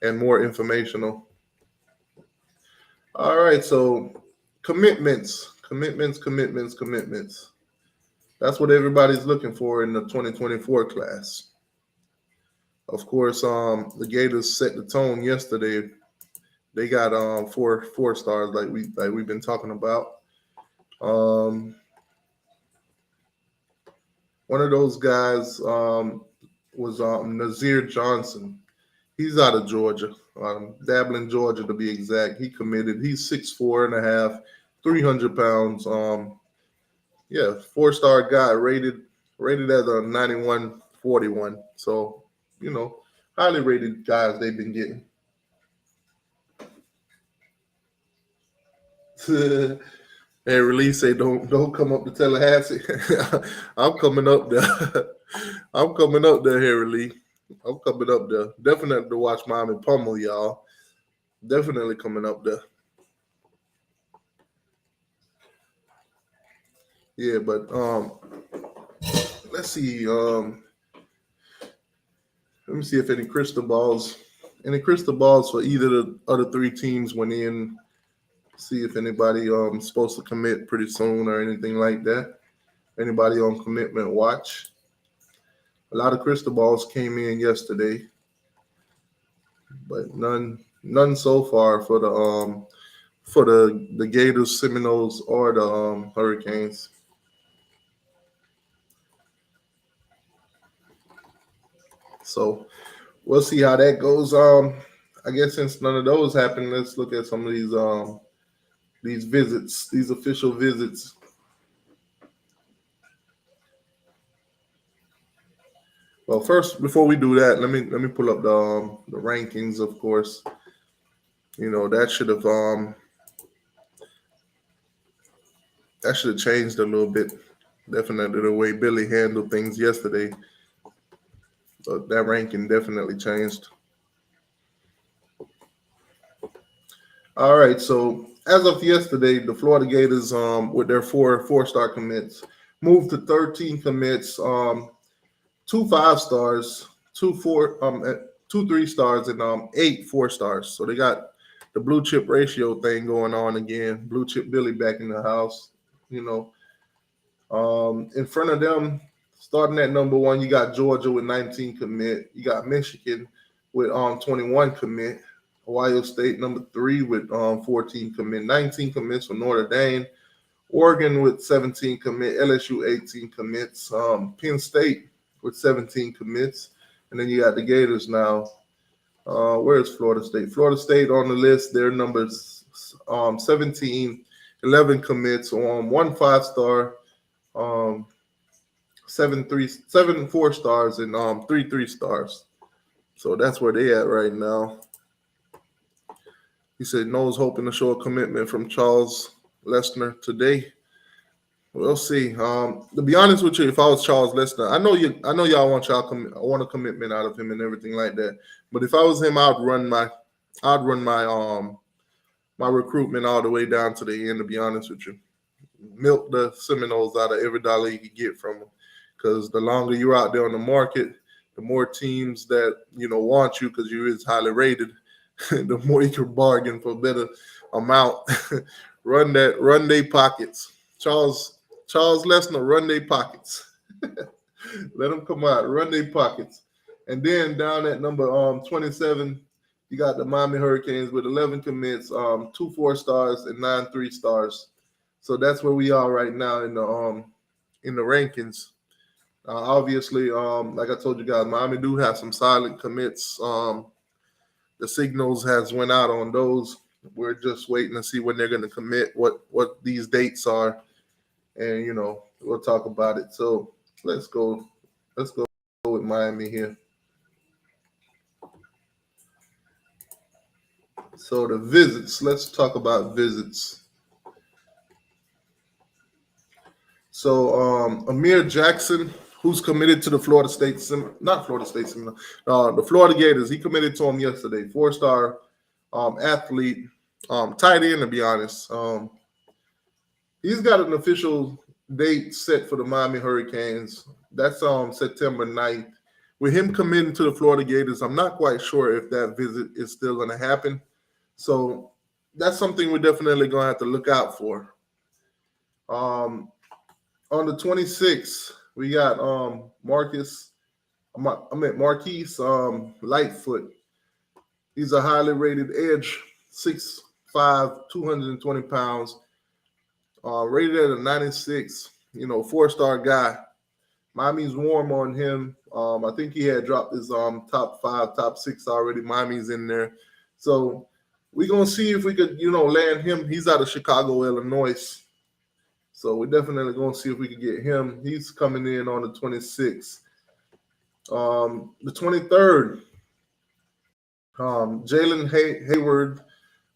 and more informational. All right, so commitments. That's what everybody's looking for in the 2024 class. Of course, the Gators set the tone yesterday. They got four stars like we've been talking about. One of those guys was Nazir Johnson. He's out of Georgia, Dablin, Georgia to be exact. He committed. He's 6'4.5", 300 pounds. 4-star guy, rated as a 91-41. So, highly rated guys they've been getting. Hey, Release say don't come up to Tallahassee. I'm coming up there. I'm coming up there, Harry Lee. I'm coming up there. Definitely to watch Miami pummel, y'all. Definitely coming up there. Yeah, but let's see. Let me see if any crystal balls for either the other three teams went in. See if anybody supposed to commit pretty soon or anything like that. Anybody on commitment watch? A lot of crystal balls came in yesterday, but none so far for the Gators, Seminoles, or the Hurricanes. So we'll see how that goes. I guess since none of those happened, let's look at some of these visits, these official visits. Well, first, before we do that, let me pull up the rankings. Of course, that should have changed a little bit. Definitely the way Billy handled things yesterday. So that ranking definitely changed. All right, so as of yesterday, the Florida Gators, with their four-star commits, moved to 13 commits. 2 5-stars, 2 3-stars, and 8 4-stars. So they got the blue chip ratio thing going on again. Blue chip Billy back in the house. In front of them, starting at number 1, you got Georgia with 19 commit. You got Michigan with 21 commit. Ohio State number 3 with 14 commit. 19 commits for Notre Dame. Oregon with 17 commit. LSU 18 commits. Penn State with 17 commits. And then you got the Gators now. Where's Florida State? Florida State on the list. Their numbers 17, 11 commits, 1 5-star, 7 4-stars, and 3 3-stars. So that's where they at right now. He said No's hoping to show a commitment from Charles Lesnar today. We'll see. To be honest with you, if I was Charles Lesnar, I know y'all want a commitment out of him and everything like that. But if I was him, I'd run my recruitment all the way down to the end. To be honest with you, milk the Seminoles out of every dollar you can get from them. Because the longer you're out there on the market, the more teams that want you because you're as highly rated, the more you can bargain for a better amount. Run their pockets. Charles Lesnar, run their pockets. Let them come out, run their pockets. And then down at number 27, you got the Miami Hurricanes with 11 commits, 2 4-stars, and 9 3-stars. So that's where we are right now in the rankings. Obviously, like I told you guys, Miami do have some silent commits. The signals has went out on those. We're just waiting to see when they're going to commit, what these dates are, and we'll talk about it. So let's go. Let's go with Miami here. So the visits. Let's talk about visits. So Amir Jackson, who's committed to the Florida State, not Florida State, the Florida Gators. He committed to them yesterday. 4-star athlete, tight end to be honest. He's got an official date set for the Miami Hurricanes. That's September 9th. With him committing to the Florida Gators, I'm not quite sure if that visit is still going to happen. So that's something we're definitely going to have to look out for. On the 26th, we got Marquise Lightfoot. He's a highly rated edge, 6'5", 220 pounds, rated at a 96, 4-star guy. Miami's warm on him. I think he had dropped his top 5, top 6 already. Miami's in there. So we're going to see if we could, land him. He's out of Chicago, Illinois. So we're definitely going to see if we can get him. He's coming in on the 26th. The 23rd, Jalen Hayward.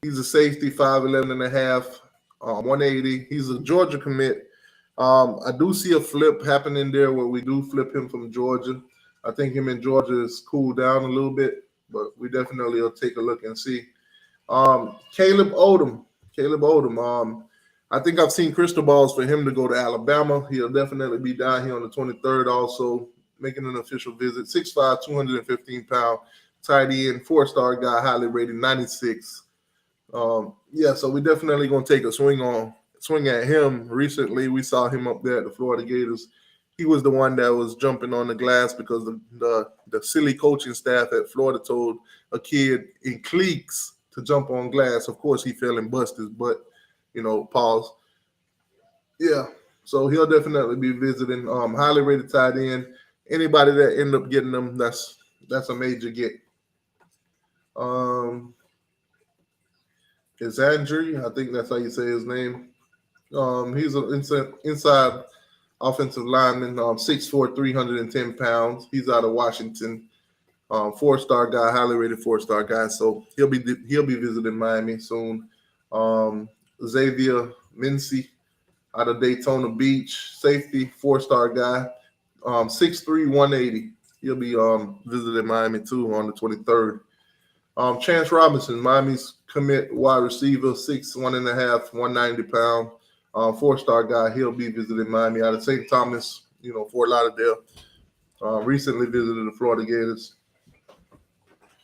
He's a safety, 5'11 and a half, 180. He's a Georgia commit. I do see a flip happening there where we do flip him from Georgia. I think him in Georgia is cooled down a little bit, but we definitely will take a look and see. Caleb Odom. I think I've seen crystal balls for him to go to Alabama. He'll definitely be down here on the 23rd also, making an official visit. 6'5", 215 pound, tight end, 4-star guy, highly rated, 96. So we're definitely going to take a swing at him. Recently, we saw him up there at the Florida Gators. He was the one that was jumping on the glass because the silly coaching staff at Florida told a kid in cleats to jump on glass. Of course, he fell and busted his butt. Pause. Yeah, so he'll definitely be visiting. Highly rated tight end. Anybody that end up getting them, that's a major get. It's Andrew. I think that's how you say his name. He's an inside offensive lineman, 6'4", 310 pounds. He's out of Washington. 4-star guy, highly rated 4-star guy. So he'll be visiting Miami soon. Xavier Mincy out of Daytona Beach, safety, 4-star guy, 6'3", 180. He'll be visiting Miami too on the 23rd. Chance Robinson, Miami's commit wide receiver, 6'1 and a half, 190 pound, 4-star guy. He'll be visiting Miami out of St. Thomas, Fort Lauderdale. Recently visited the Florida Gators.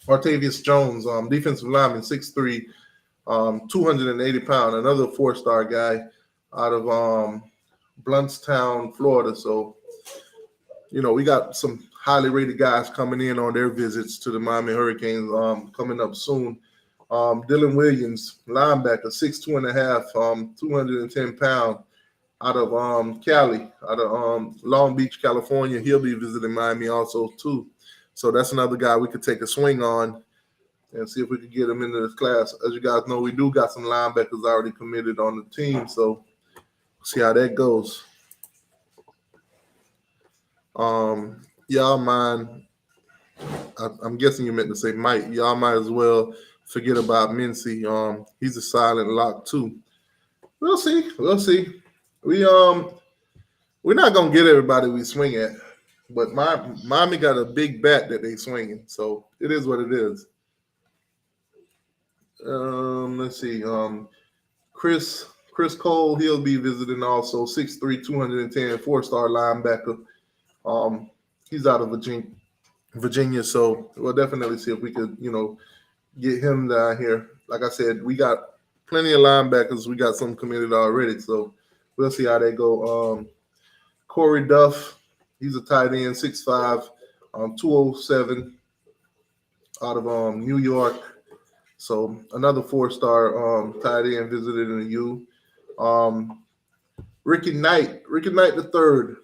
Artavius Jones, defensive lineman, 6'3", 280 pound, another 4-star guy out of Bluntstown, Florida. So, we got some highly rated guys coming in on their visits to the Miami Hurricanes coming up soon. Dylan Williams, linebacker, 6'2 and a half, 210 pound, out of Cali, out of Long Beach, California. He'll be visiting Miami also too. So that's another guy we could take a swing on and see if we could get him into this class. As you guys know, we do got some linebackers already committed on the team, so see how that goes. Y'all mind, I'm guessing you meant to say Mike. Y'all might as well forget about Mincy. He's a silent lock too. We'll see. We're not gonna get everybody we swing at, but Miami got a big bat that they swinging, so it is what it is. Let's see. Chris Cole, he'll be visiting also, 6'3", 210, 4-star linebacker. He's out of Virginia, so we'll definitely see if we could, get him down here. Like I said, we got plenty of linebackers. We got some committed already, so we'll see how they go. Corey Duff, he's a tight end, 6'5", 207, out of New York. So another 4-star tight end visited in the U. Ricky Knight the third.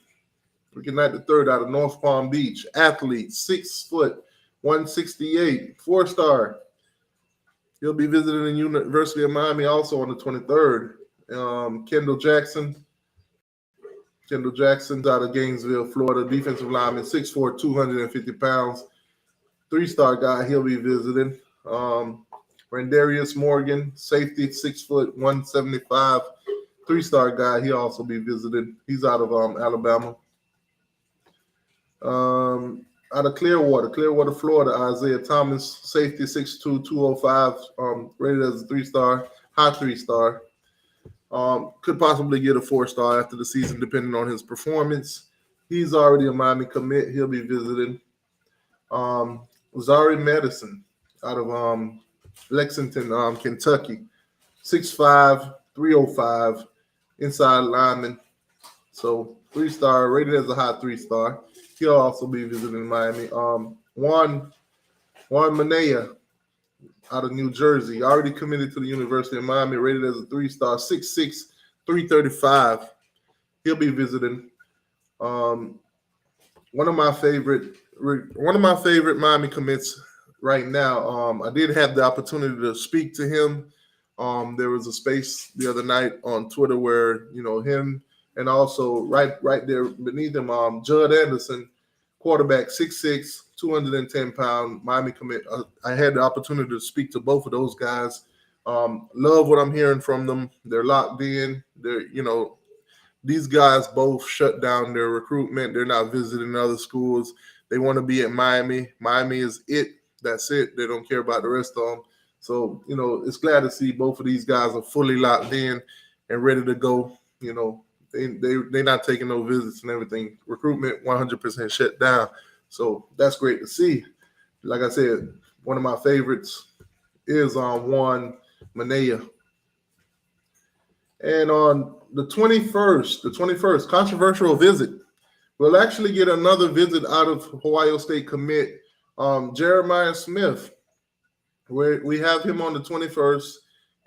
Ricky Knight the third out of North Palm Beach. Athlete, 6 foot, 168, 4-star. He'll be visiting the University of Miami also on the 23rd. Kendall Jackson's out of Gainesville, Florida. Defensive lineman, 6'4", 250 pounds. 3-star guy, he'll be visiting. Randarius Morgan, safety, 6 foot, 175. 3-star guy, he'll also be visiting. He's out of Alabama. Out of Clearwater, Florida, Isaiah Thomas, safety, 6'2", 205, rated as a 3-star, high 3-star. Could possibly get a 4-star after the season, depending on his performance. He's already a Miami commit. He'll be visiting. Zari Madison out of Lexington, Kentucky, 6'5", 305, inside lineman. So 3-star, rated as a high 3-star. He'll also be visiting Miami. Juan Manea out of New Jersey, already committed to the University of Miami, rated as a 3-star, 6'6", 335. He'll be visiting. One of my favorite Miami commits right now. I did have the opportunity to speak to him. There was a space the other night on Twitter where him and also right there beneath him, Judd Anderson, quarterback, 6'6", 210 pound Miami commit. I had the opportunity to speak to both of those guys. Love what I'm hearing from them. They're locked in. These guys both shut down their recruitment. They're not visiting other schools. They want to be at Miami. Miami is it. That's it. They don't care about the rest of them. So, it's glad to see both of these guys are fully locked in and ready to go. They're not taking no visits and everything. Recruitment 100% shut down. So that's great to see. Like I said, one of my favorites is Juan Manea. And on the 21st, controversial visit. We'll actually get another visit out of Ohio State commit, Jeremiah Smith. We have him on the 21st,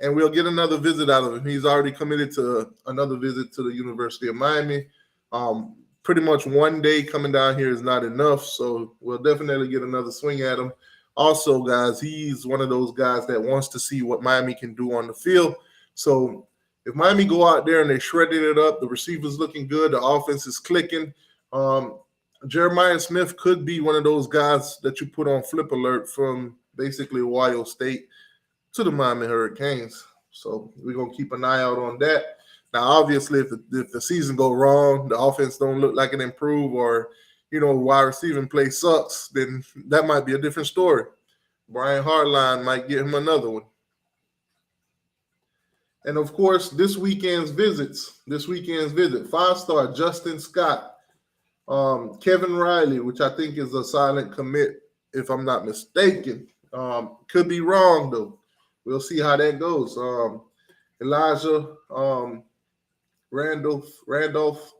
and we'll get another visit out of him. He's already committed to another visit to the University of Miami. Pretty much one day coming down here is not enough, so we'll definitely get another swing at him. Also, guys, he's one of those guys that wants to see what Miami can do on the field. So if Miami go out there and they shredded it up, the receivers looking good, the offense is clicking, Jeremiah Smith could be one of those guys that you put on flip alert from basically Ohio State to the Miami Hurricanes. So we're going to keep an eye out on that. Now, obviously, if the season go wrong, the offense don't look like it improve, or, wide receiving play sucks, then that might be a different story. Brian Hartline might get him another one. And, of course, this weekend's visit, 5-star Justin Scott, Kevin Riley, which I think is a silent commit, if I'm not mistaken. Could be wrong, though. We'll see how that goes. Elijah Randolph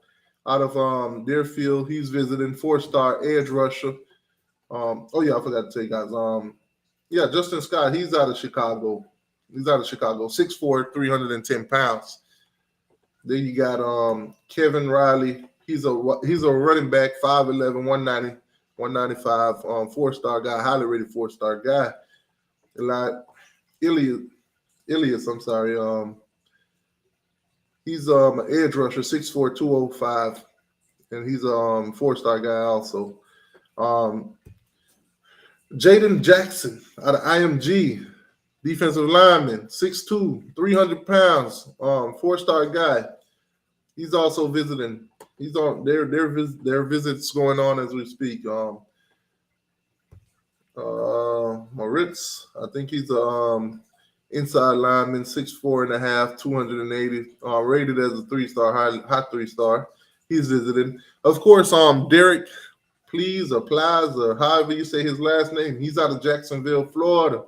out of Deerfield, he's visiting, 4-star edge rusher. I forgot to tell you guys. Justin Scott, he's out of Chicago. 6'4", 310 pounds. Then you got Kevin Riley. He's a running back, 5'11", 195, 4-star guy, highly rated 4-star guy. Ilias, I'm sorry. He's an edge rusher, 6'4", 205, and he's a 4-star guy also. Jaden Jackson out of IMG, defensive lineman, 6'2", 300 pounds, 4-star guy. He's also visiting. He's on their visits going on as we speak. Moritz, I think he's inside lineman, 6'4.5", 280, rated as a 3-star, high 3-star. He's visiting. Of course, Derek Please or Plies or however you say his last name. He's out of Jacksonville, Florida.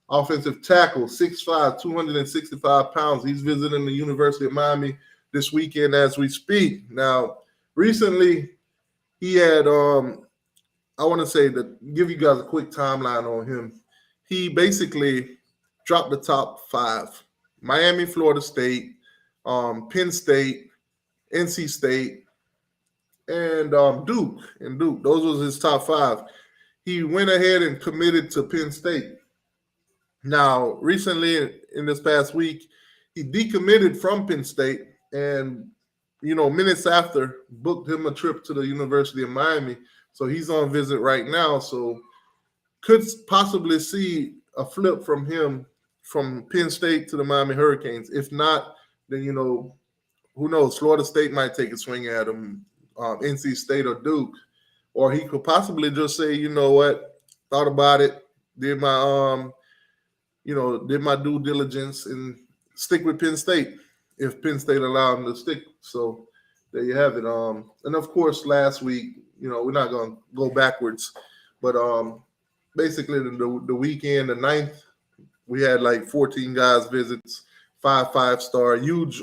Offensive tackle, 6'5", 265 pounds. He's visiting the University of Miami this weekend as we speak. Now, recently he had, I want to say that, give you guys a quick timeline on him. He basically dropped the top 5. Miami, Florida State, Penn State, NC State, and Duke. And Duke, those was his top 5. He went ahead and committed to Penn State. Now, recently in this past week, he decommitted from Penn State and, minutes after booked him a trip to the University of Miami. So he's on visit right now. So could possibly see a flip from him from Penn State to the Miami Hurricanes. If not, then, who knows? Florida State might take a swing at him, NC State or Duke. Or he could possibly just say, you know what, thought about it, did my did my due diligence and stick with Penn State if Penn State allowed him to stick. So there you have it. And of course, last week, we're not going to go backwards, but basically the weekend, the 9th, we had like 14 guys visits, 5-star, huge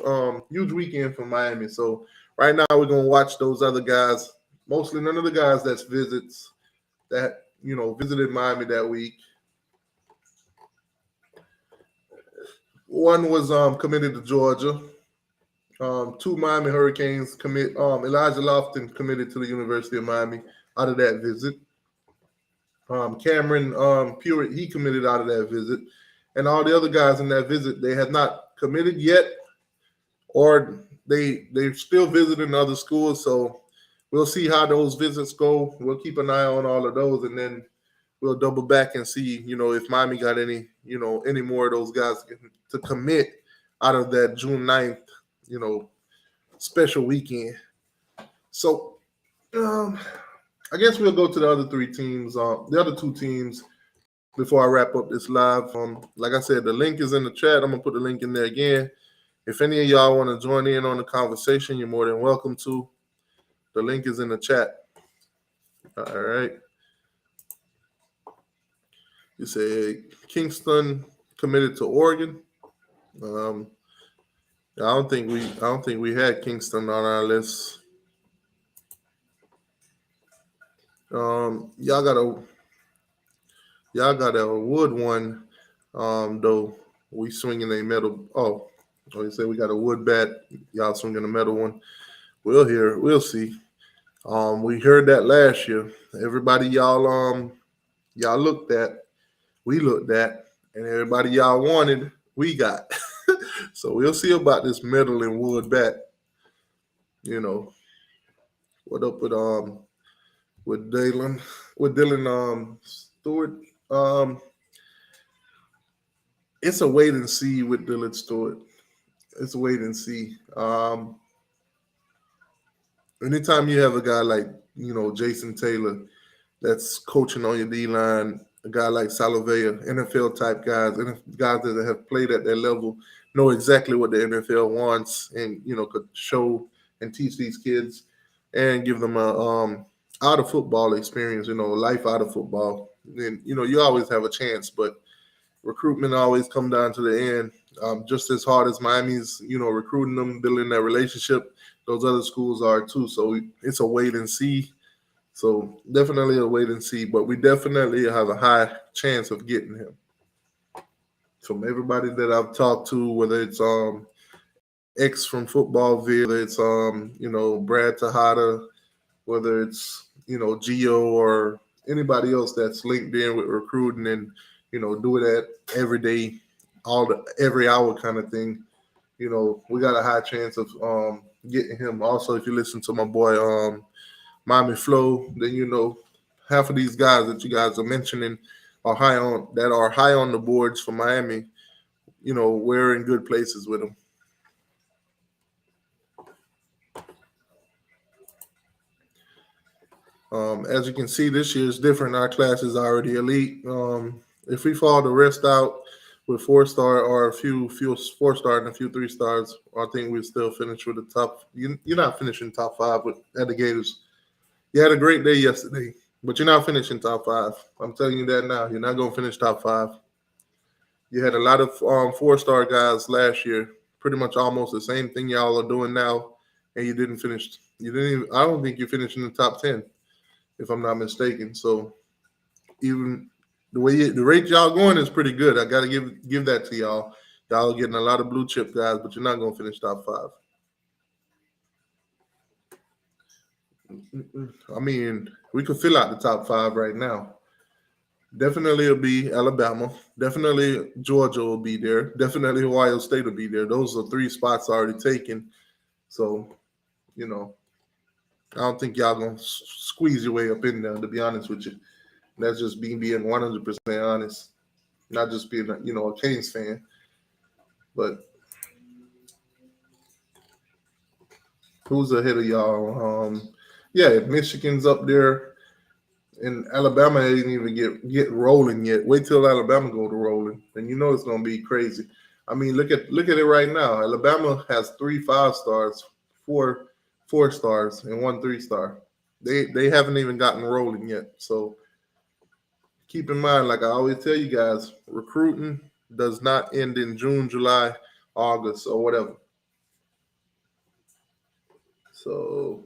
weekend for Miami. So right now we're going to watch those other guys, mostly none of the guys that's visits that, visited Miami that week. One was committed to Georgia. 2 Miami Hurricanes commit. Elijah Lofton committed to the University of Miami out of that visit. Cameron Purett, he committed out of that visit. And all the other guys in that visit, they have not committed yet, or they're still visiting other schools. So we'll see how those visits go. We'll keep an eye on all of those, and then we'll double back and see, if Miami got any more of those guys to commit out of that June 9th, special weekend. So I guess we'll go to the other 3 teams, the other 2 teams before I wrap up this live. Like I said, the link is in the chat. I'm going to put the link in there again. If any of y'all want to join in on the conversation, you're more than welcome to. The link is in the chat. All right. You say Kingston committed to Oregon. I don't think we had Kingston on our list. Y'all got a wood one. Though we swinging a metal. Oh, you say we got a wood bat. Y'all swinging a metal one. We'll see. We heard that last year. Everybody y'all looked at. We looked at, and everybody y'all wanted, we got. So we'll see about this metal and wood bat. What up with Dylan Stewart? It's a wait and see with Dylan Stewart. It's a wait and see. Anytime you have a guy like Jason Taylor that's coaching on your D line, a guy like Salovea, NFL type guys, and guys that have played at that level, know exactly what the NFL wants, and could show and teach these kids and give them a out of football experience, life out of football. And you always have a chance, but recruitment always come down to the end. Just as hard as Miami's, recruiting them, building that relationship, those other schools are too. So it's a wait and see. So definitely a wait and see, but we definitely have a high chance of getting him. From everybody that I've talked to, whether it's X from Footballville, whether it's Brad Tejada, whether it's Gio or anybody else that's linked in with recruiting and do it at every day, every hour kind of thing. We got a high chance of getting him. Also, if you listen to my boy Miami Flow, then half of these guys that you guys are mentioning are high on the boards for Miami. We're in good places with them. As you can see, this year is different. Our class is already elite. If we fall the rest out with 4-star or a few 4-star and a few 3-stars, I think we still finish with the top. You're not finishing top 5 at the Gators. You had a great day yesterday, but you're not finishing top 5. I'm telling you that now. You're not going to finish top 5. You had a lot of 4-star guys last year, pretty much almost the same thing y'all are doing now, and you didn't finish. I don't think you finished in the top 10, if I'm not mistaken. So even the rate y'all going is pretty good. I got to give that to y'all. Y'all are getting a lot of blue chip guys, but you're not going to finish top 5. I mean, we could fill out the top 5 right now. Definitely it'll be Alabama. Definitely Georgia will be there. Definitely Ohio State will be there. Those are 3 spots already taken. So, you know, I don't think y'all gonna squeeze your way up in there. To be honest with you, that's just being 100% honest. Not just being a Canes fan, but who's ahead of y'all? Yeah, Michigan's up there, and Alabama ain't even get rolling yet. Wait till Alabama go to rolling, and you know it's gonna be crazy. I mean, look at it right now. Alabama has 3 5-stars, 4 stars, and 1 3-star. They haven't even gotten rolling yet. So keep in mind, like I always tell you guys, recruiting does not end in June, July, August, or whatever. So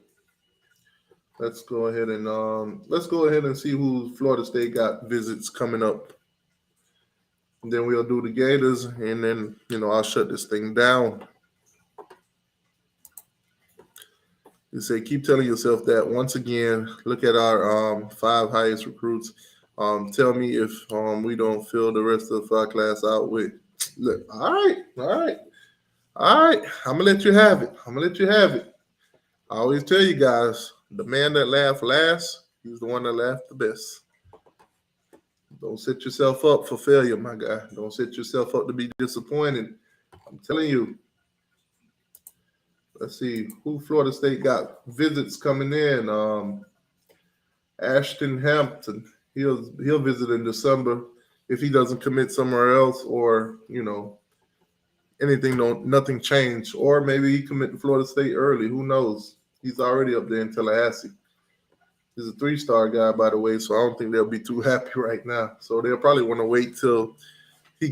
let's go ahead and see who Florida State got visits coming up. And then we'll do the Gators, and then I'll shut this thing down. You say keep telling yourself that once again. Look at our 5 highest recruits. Tell me if we don't fill the rest of our class out with. Look, all right. I'm gonna let you have it. I always tell you guys, the man that laughed last, he's the one that laughed the best. Don't set yourself up for failure, my guy. Don't set yourself up to be disappointed. I'm telling you. Let's see who Florida State got visits coming in. Ashton Hampton. He'll visit in December if he doesn't commit somewhere else, or nothing changed, or maybe he commit to Florida State early. Who knows? He's already up there in Tallahassee. He's a 3-star guy, by the way, so I don't think they'll be too happy right now. So they'll probably want to wait till he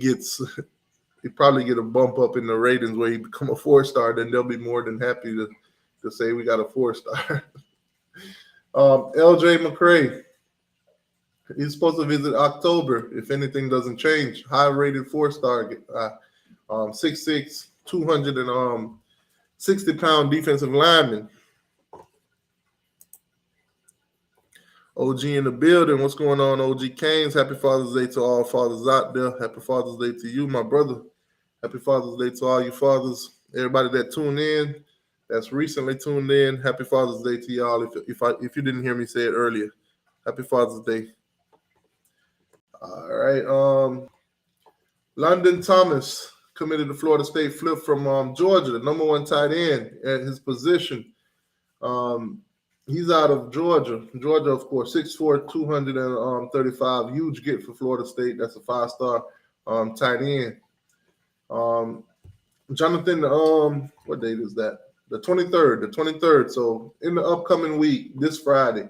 probably get a bump up in the ratings where he become a 4-star. Then they'll be more than happy to say we got a 4-star. LJ McCray, he's supposed to visit October if anything doesn't change. High-rated 4-star, 6'6", 260-pound defensive lineman. OG in the building. What's going on, OG Canes? Happy Father's Day to all fathers out there. Happy Father's Day to you, my brother. Happy Father's Day to all you fathers. Everybody that tuned in, that's recently tuned in. Happy Father's Day to y'all. If you didn't hear me say it earlier, Happy Father's Day. All right. London Thomas committed to Florida State, flipped from Georgia, the number 1 tight end at his position. He's out of Georgia. Georgia, of course, 6'4", 235. Huge get for Florida State. That's a 5-star tight end. Jonathan, what date is that? The 23rd. So in the upcoming week, this Friday,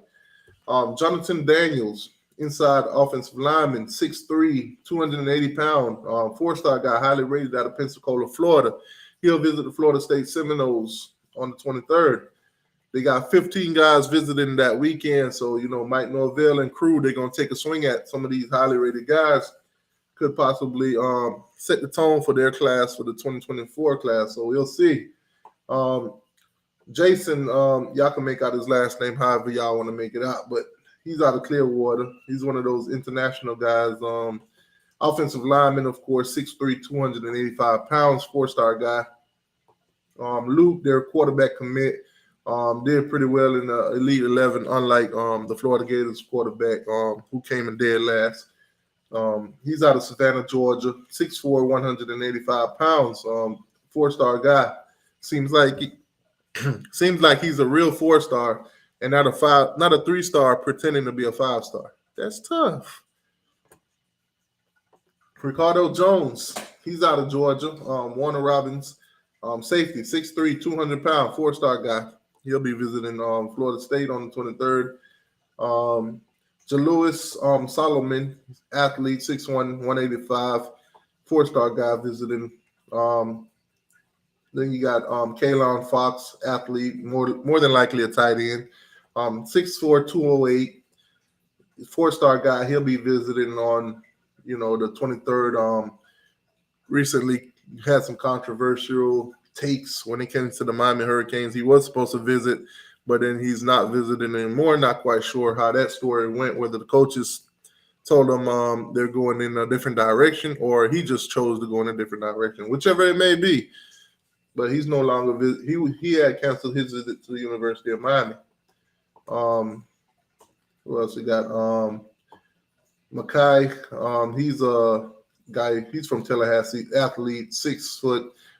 Jonathan Daniels, inside offensive lineman, 6'3", 280-pound, 4-star guy, highly rated out of Pensacola, Florida. He'll visit the Florida State Seminoles on the 23rd. They got 15 guys visiting that weekend, so Mike Norvell and crew, they're gonna take a swing at some of these highly rated guys. Could possibly set the tone for their class for the 2024 class. So we'll see. Jason, y'all can make out his last name however y'all want to make it out, but he's out of Clearwater. He's one of those international guys. Offensive lineman, of course, 6'3", 285 pounds, 4-star guy. Luke, their quarterback commit, did pretty well in the Elite 11, unlike the Florida Gators quarterback who came in dead last. He's out of Savannah, Georgia, 6'4", 185 pounds, 4-star guy. Seems like he's a real 4-star and not a 3-star pretending to be a 5-star. That's tough. Ricardo Jones, he's out of Georgia. Warner Robins, safety, 6'3", 200-pound, 4-star guy. He'll be visiting Florida State on the 23rd. Jalewis Solomon, athlete, 6'1", 185, 4-star guy visiting. Then you got Kalon Fox, athlete, more than likely a tight end, 6'4", 208, 4-star guy. He'll be visiting on, the 23rd. Recently had some controversial takes when it came to the Miami Hurricanes. He was supposed to visit, but then he's not visiting anymore. Not quite sure how that story went, whether the coaches told him they're going in a different direction or he just chose to go in a different direction, whichever it may be. But he's no longer he had canceled his visit to the University of Miami. Who else we got? Makai. He's a guy. He's from Tallahassee. Athlete, 6',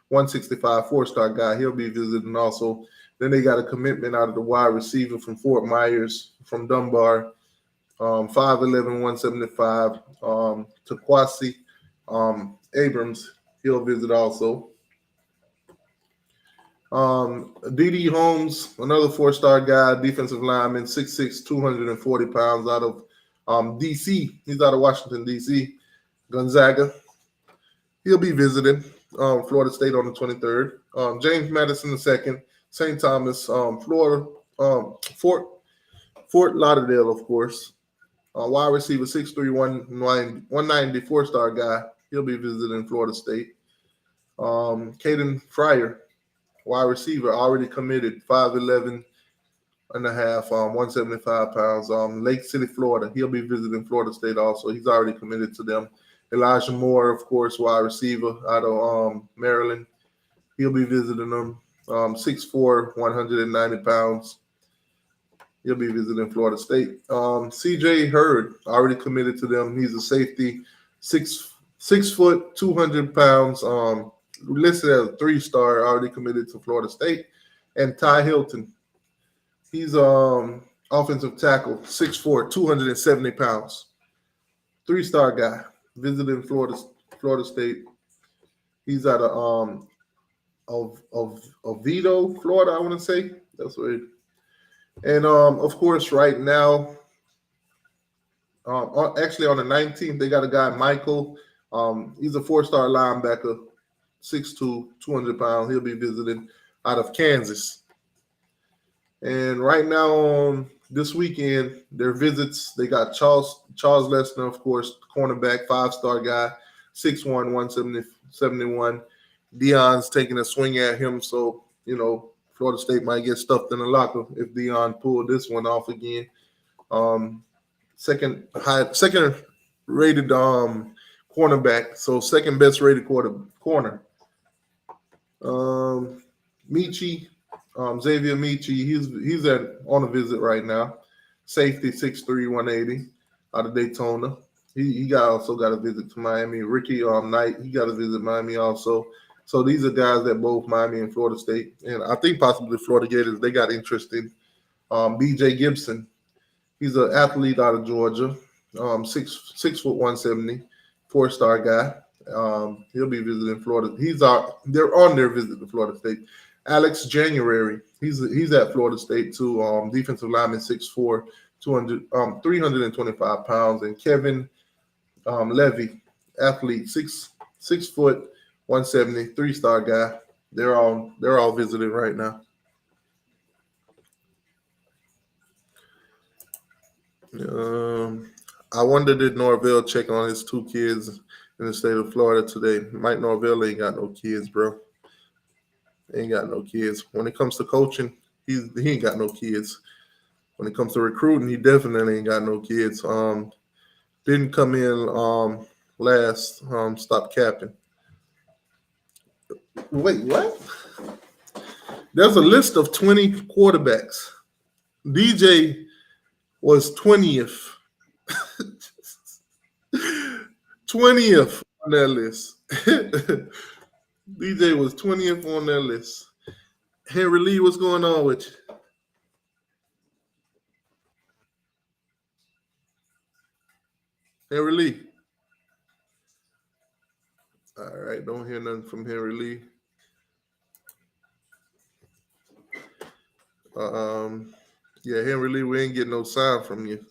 165, 4-star guy. He'll be visiting also. Then they got a commitment out of the wide receiver from Fort Myers, from Dunbar. 5'11", 175. Taquasi Abrams. He'll visit also. D.D. Holmes, another 4-star guy, defensive lineman, 6'6", 240 pounds, out of D.C. He's out of Washington, D.C. Gonzaga. He'll be visiting Florida State on the 23rd. James Madison II, St. Thomas, Florida, Fort Lauderdale, of course. Wide receiver, 6'3", 190, 4-star guy. He'll be visiting Florida State. Caden Fryer, wide receiver, already committed, 5'11" and a half, 175 pounds. Lake City, Florida. He'll be visiting Florida State also. He's already committed to them. Elijah Moore, of course, wide receiver out of Maryland. He'll be visiting them. 6'4", 190 pounds. He'll be visiting Florida State. C.J. Hurd, already committed to them. He's a safety, 6 foot, 200 pounds. Listed as a 3-star, already committed to Florida State. And Ty Hilton, he's offensive tackle, 6'4", 270 pounds. 3-star guy, visiting Florida State. He's out of Oviedo, Florida, I want to say. That's what it. And of course, right now, actually on the 19th, they got a guy, Michael. He's a 4-star linebacker, 6'2", 200 pounds. He'll be visiting out of Kansas. And right now, this weekend, their visits, they got Charles Lesnar, of course, cornerback, 5-star guy, 6'1", 171. Deion's taking a swing at him, so, Florida State might get stuffed in the locker if Deion pulled this one off again. Second rated cornerback, so second best rated corner. Michi, Xavier Michi, he's on a visit right now. Safety, 6'3", 180, out of Daytona. He also got a visit to Miami. Ricky Knight, he got a visit Miami also. So these are guys that both Miami and Florida State, and I think possibly Florida Gators, they got interested. B.J. Gibson, he's an athlete out of Georgia, 6', 170, 4-star guy. He'll be visiting Florida. They're on their visit to Florida State. Alex January, he's at Florida State too. Defensive lineman, 6'4", 325 pounds, and Kevin Levy, athlete, 6 foot, 170, 3-star guy. They're all visiting right now. I wonder, did Norvell check on his 2 kids in the state of Florida today? Mike Norvell ain't got no kids, bro. Ain't got no kids. When it comes to coaching, he ain't got no kids. When it comes to recruiting, he definitely ain't got no kids. Didn't come in last. Stop capping. Wait, what? There's a list of 20 quarterbacks. DJ was 20th. 20th on that list. DJ was 20th on that list. Henry Lee, what's going on with you? Henry Lee. All right, don't hear nothing from Henry Lee. Yeah, Henry Lee, we ain't getting no sign from you.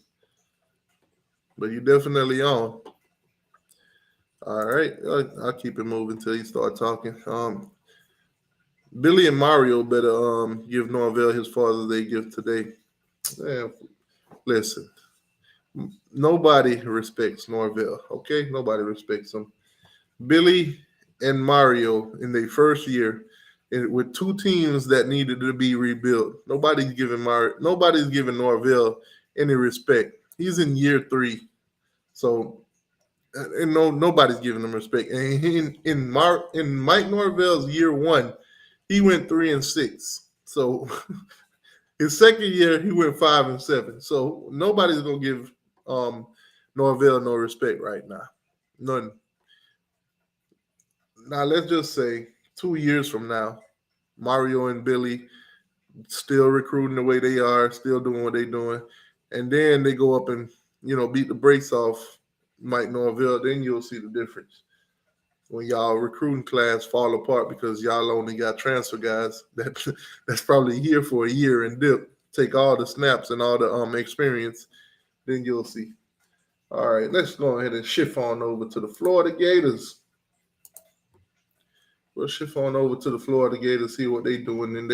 But you definitely on. All right, I'll keep it moving until you start talking. Billy and Mario better give Norvell his Father's Day gift today. Listen, nobody respects Norvell, okay? Nobody respects him. Billy and Mario, in their first year, with two teams that needed to be rebuilt. Nobody's giving Norvell any respect. He's in year 3, so and nobody's giving him respect. And in Mike Norvell's year 1, he went 3-6. So his second year, he went 5-7. So nobody's gonna give Norvell no respect right now. None. Now let's just say 2 years from now, Mario and Billy still recruiting the way they are, still doing what they're doing, and then they go up and beat the brakes off Mike Norvell. Then you'll see the difference when y'all recruiting class fall apart because y'all only got transfer guys that's probably here for a year and dip, take all the snaps and all the experience. Then you'll see. All right, let's go ahead and shift on over to the Florida Gators. We'll shift on over to the Florida Gators, see what they're doing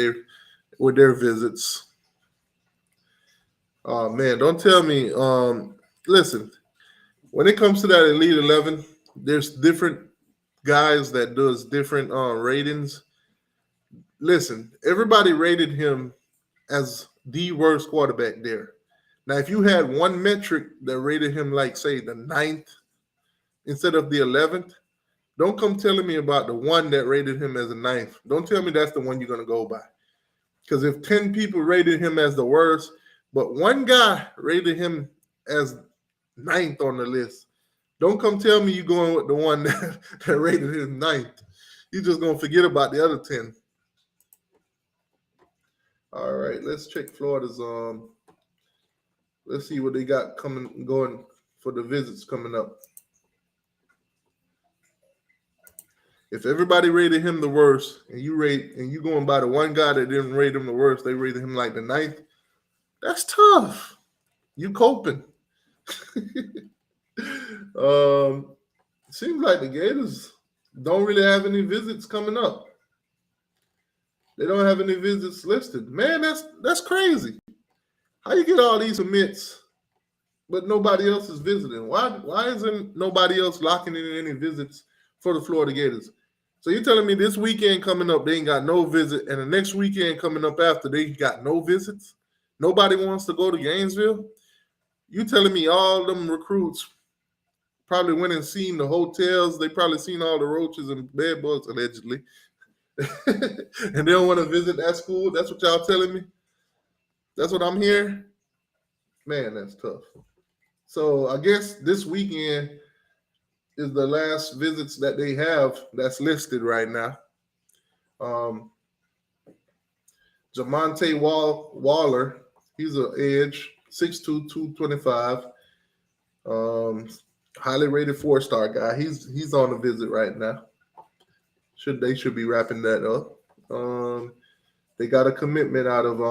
with their visits. Oh man, don't tell me. Listen, when it comes to that Elite 11, there's different guys that does different ratings. Listen, everybody rated him as the worst quarterback there. Now, if you had one metric that rated him like, say, the 9th instead of the 11th, don't come telling me about the one that rated him as a 9th. Don't tell me that's the one you're going to go by. Because if 10 people rated him as the worst, but one guy rated him as 9th on the list, don't come tell me you're going with the one that rated him 9th. You're just going to forget about the other 10. All right, let's check Florida's let's see what they got going for the visits coming up. If everybody rated him the worst, and you going by the one guy that didn't rate him the worst, they rated him like the 9th. That's tough. You coping. Seems like the Gators don't really have any visits coming up. They don't have any visits listed. Man, that's crazy. How you get all these commits, but nobody else is visiting? Why isn't nobody else locking in any visits for the Florida Gators? So you're telling me this weekend coming up, they ain't got no visit, and the next weekend coming up after, they got no visits? Nobody wants to go to Gainesville? You telling me all them recruits probably went and seen the hotels, they probably seen all the roaches and bed bugs, allegedly, and they don't want to visit that school? That's what y'all telling me? That's what I'm hearing? Man, that's tough. So I guess this weekend is the last visits that they have that's listed right now. Jamonte Waller, he's an edge, 6'2", 225. Highly rated 4-star guy. He's on a visit right now. They should be wrapping that up. They got a commitment out of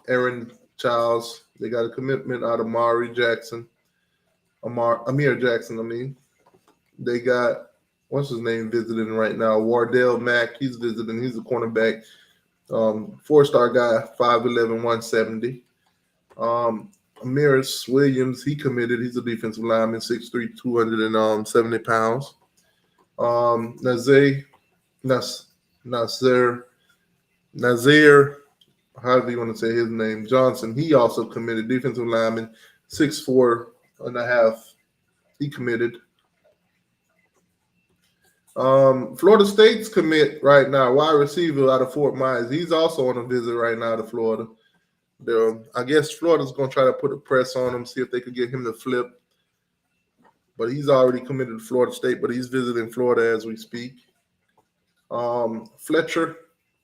Aaron Childs. They got a commitment out of Amir Jackson. I mean. They got, what's his name, visiting right now? Wardell Mack. He's visiting. He's a cornerback. 4-star guy, 5'11", 170. Amiris Williams, he committed. He's a defensive lineman, 6'3", 270 pounds. Nazir, however you want to say his name, Johnson, he also committed. Defensive lineman, 6'4" and a half. He committed. Florida State's commit right now, wide receiver out of Fort Myers. He's also on a visit right now to Florida. I guess Florida's going to try to put a press on him, see if they could get him to flip. But he's already committed to Florida State, but he's visiting Florida as we speak. Fletcher,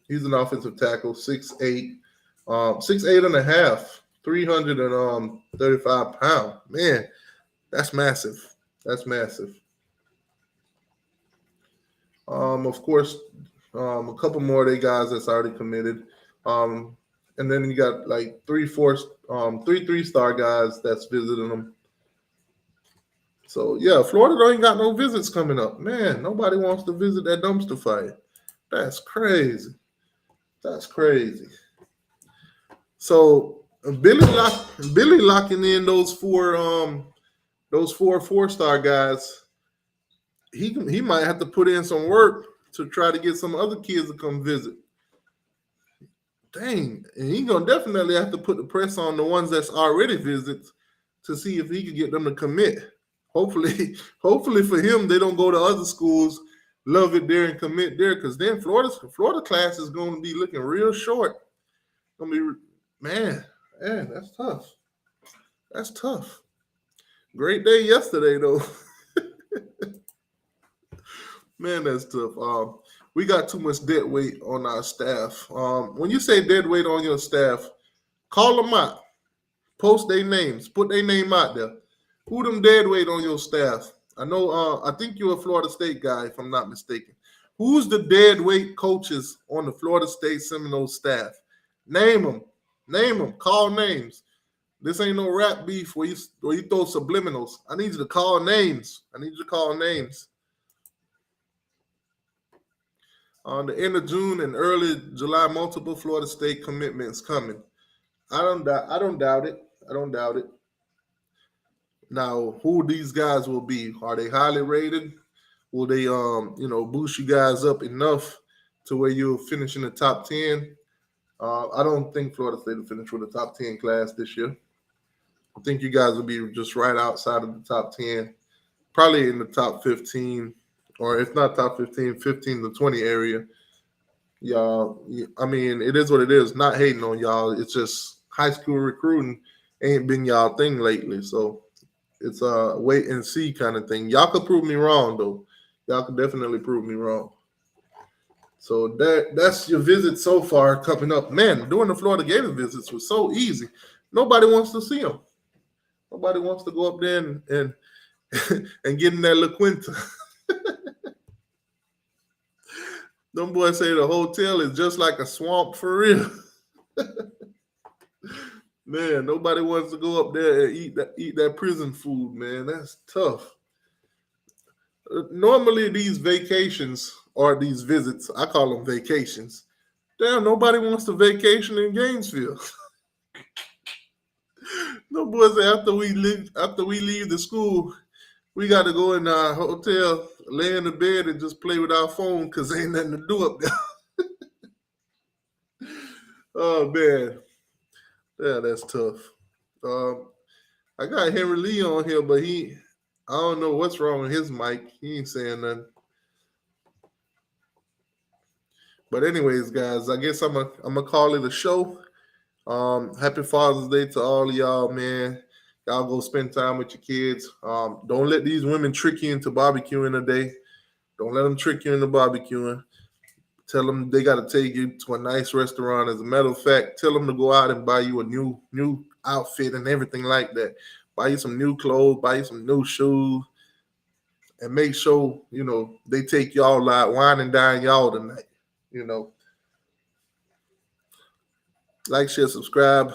he's an offensive tackle, 6'8", 6'8" and a half, 335 pounds. Man, that's massive. That's massive. Of course, a couple more of they guys that's already committed. And then you got like 3 3-star guys that's visiting them. So, yeah, Florida ain't got no visits coming up. Man, nobody wants to visit that dumpster fire. That's crazy. That's crazy. So, Billy locking in those 4 4-star guys. He might have to put in some work to try to get some other kids to come visit. Dang, and he gonna definitely have to put the press on the ones that's already visits to see if he can get them to commit. Hopefully, hopefully for him, they don't go to other schools, love it there and commit there, because then Florida class is going to be looking real short. Gonna be man, that's tough. That's tough. Great day yesterday though. Man, that's tough. We got too much dead weight on our staff. When you say dead weight on your staff, call them out. Post their names. Put their name out there. Who them dead weight on your staff? I know. I think you're a Florida State guy, if I'm not mistaken. Who's the dead weight coaches on the Florida State Seminoles staff? Name them. Name them. Call names. This ain't no rap beef where you throw subliminals. I need you to call names. I need you to call names. On the end of June and early July, multiple Florida State commitments coming. I don't doubt it. I don't doubt it. Now, who these guys will be? Are they highly rated? Will they boost you guys up enough to where you'll finish in the top 10? I don't think Florida State will finish with a top 10 class this year. I think you guys will be just right outside of the top 10, probably in the top 15, or if not top 15, 15 to 20 area. Y'all, I mean, it is what it is. Not hating on y'all. It's just high school recruiting ain't been y'all thing lately. So it's a wait and see kind of thing. Y'all could prove me wrong, though. Y'all could definitely prove me wrong. So that's your visit so far coming up. Man, doing the Florida Gators visits was so easy. Nobody wants to see them. Nobody wants to go up there and and get in that La Quinta. Them boys say the hotel is just like a swamp for real. Man, nobody wants to go up there and eat that prison food, man. That's tough. Normally these vacations or these visits, I call them vacations. Damn, nobody wants to vacation in Gainesville. No boys say after we leave the school, we got to go in our hotel, lay in the bed, and just play with our phone because ain't nothing to do up there. Oh man, yeah, that's tough. I got Henry Lee on here, but I don't know what's wrong with his mic. He ain't saying nothing. But anyways, guys, I guess I'm gonna call it a show. Happy Father's Day to all of y'all, man. Y'all go spend time with your kids. Don't let these women trick you into barbecuing today. Don't let them trick you into barbecuing. Tell them they got to take you to a nice restaurant. As a matter of fact, tell them to go out and buy you a new outfit and everything like that. Buy you some new clothes, buy you some new shoes, and make sure, they take y'all out, wine and dine y'all tonight. Like, share, subscribe.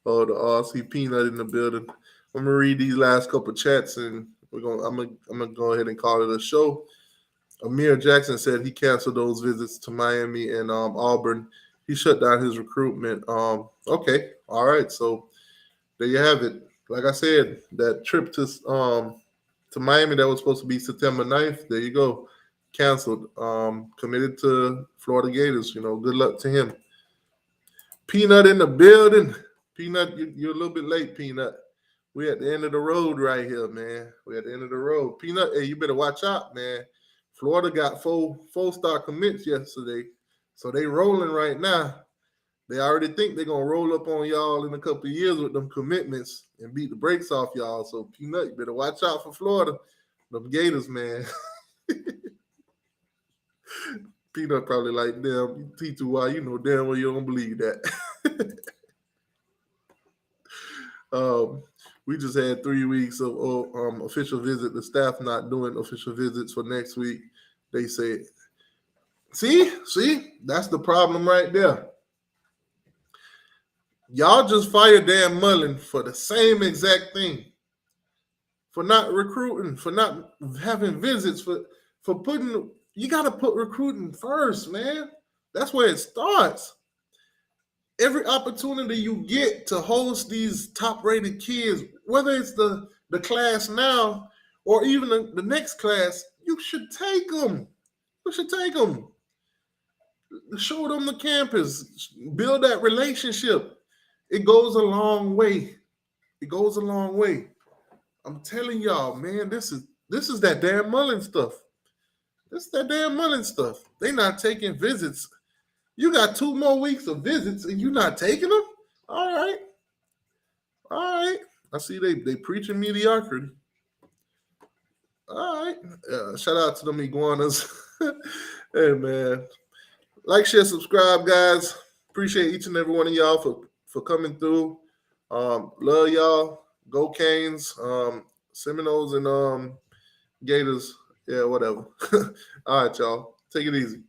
Oh, the RC Peanut in the building. I'm gonna read these last couple chats, and I'm gonna go ahead and call it a show. Amir Jackson said he canceled those visits to Miami and Auburn. He shut down his recruitment. Okay, all right. So there you have it. Like I said, that trip to Miami that was supposed to be September 9th, there you go. Canceled. Committed to Florida Gators. Good luck to him. Peanut in the building. Peanut, you're a little bit late, Peanut. We're at the end of the road right here, man. We're at the end of the road. Peanut, hey, you better watch out, man. Florida got four-star commits yesterday, so they rolling right now. They already think they're going to roll up on y'all in a couple of years with them commitments and beat the brakes off y'all. So, Peanut, you better watch out for Florida. Them Gators, man. Peanut probably like, damn, T2Y, damn well you don't believe that. We just had 3 weeks of official visit. The staff not doing official visits for next week. They said, see, that's the problem right there. Y'all just fired Dan Mullen for the same exact thing. For not recruiting, for not having visits, for putting, you got to put recruiting first, man. That's where it starts. Every opportunity you get to host these top-rated kids, whether it's the class now or even the next class, you should take them. You should take them. Show them the campus. Build that relationship. It goes a long way. It goes a long way. I'm telling y'all, man, this is that damn Mullen stuff. This is that damn Mullen stuff. They not taking visits. You got 2 more weeks of visits and you not taking them? All right. All right. I see they preaching mediocrity. All right. Shout out to them iguanas. Hey, man. Like, share, subscribe, guys. Appreciate each and every one of y'all for coming through. Love y'all. Go Canes. Seminoles and Gators. Yeah, whatever. All right, y'all. Take it easy.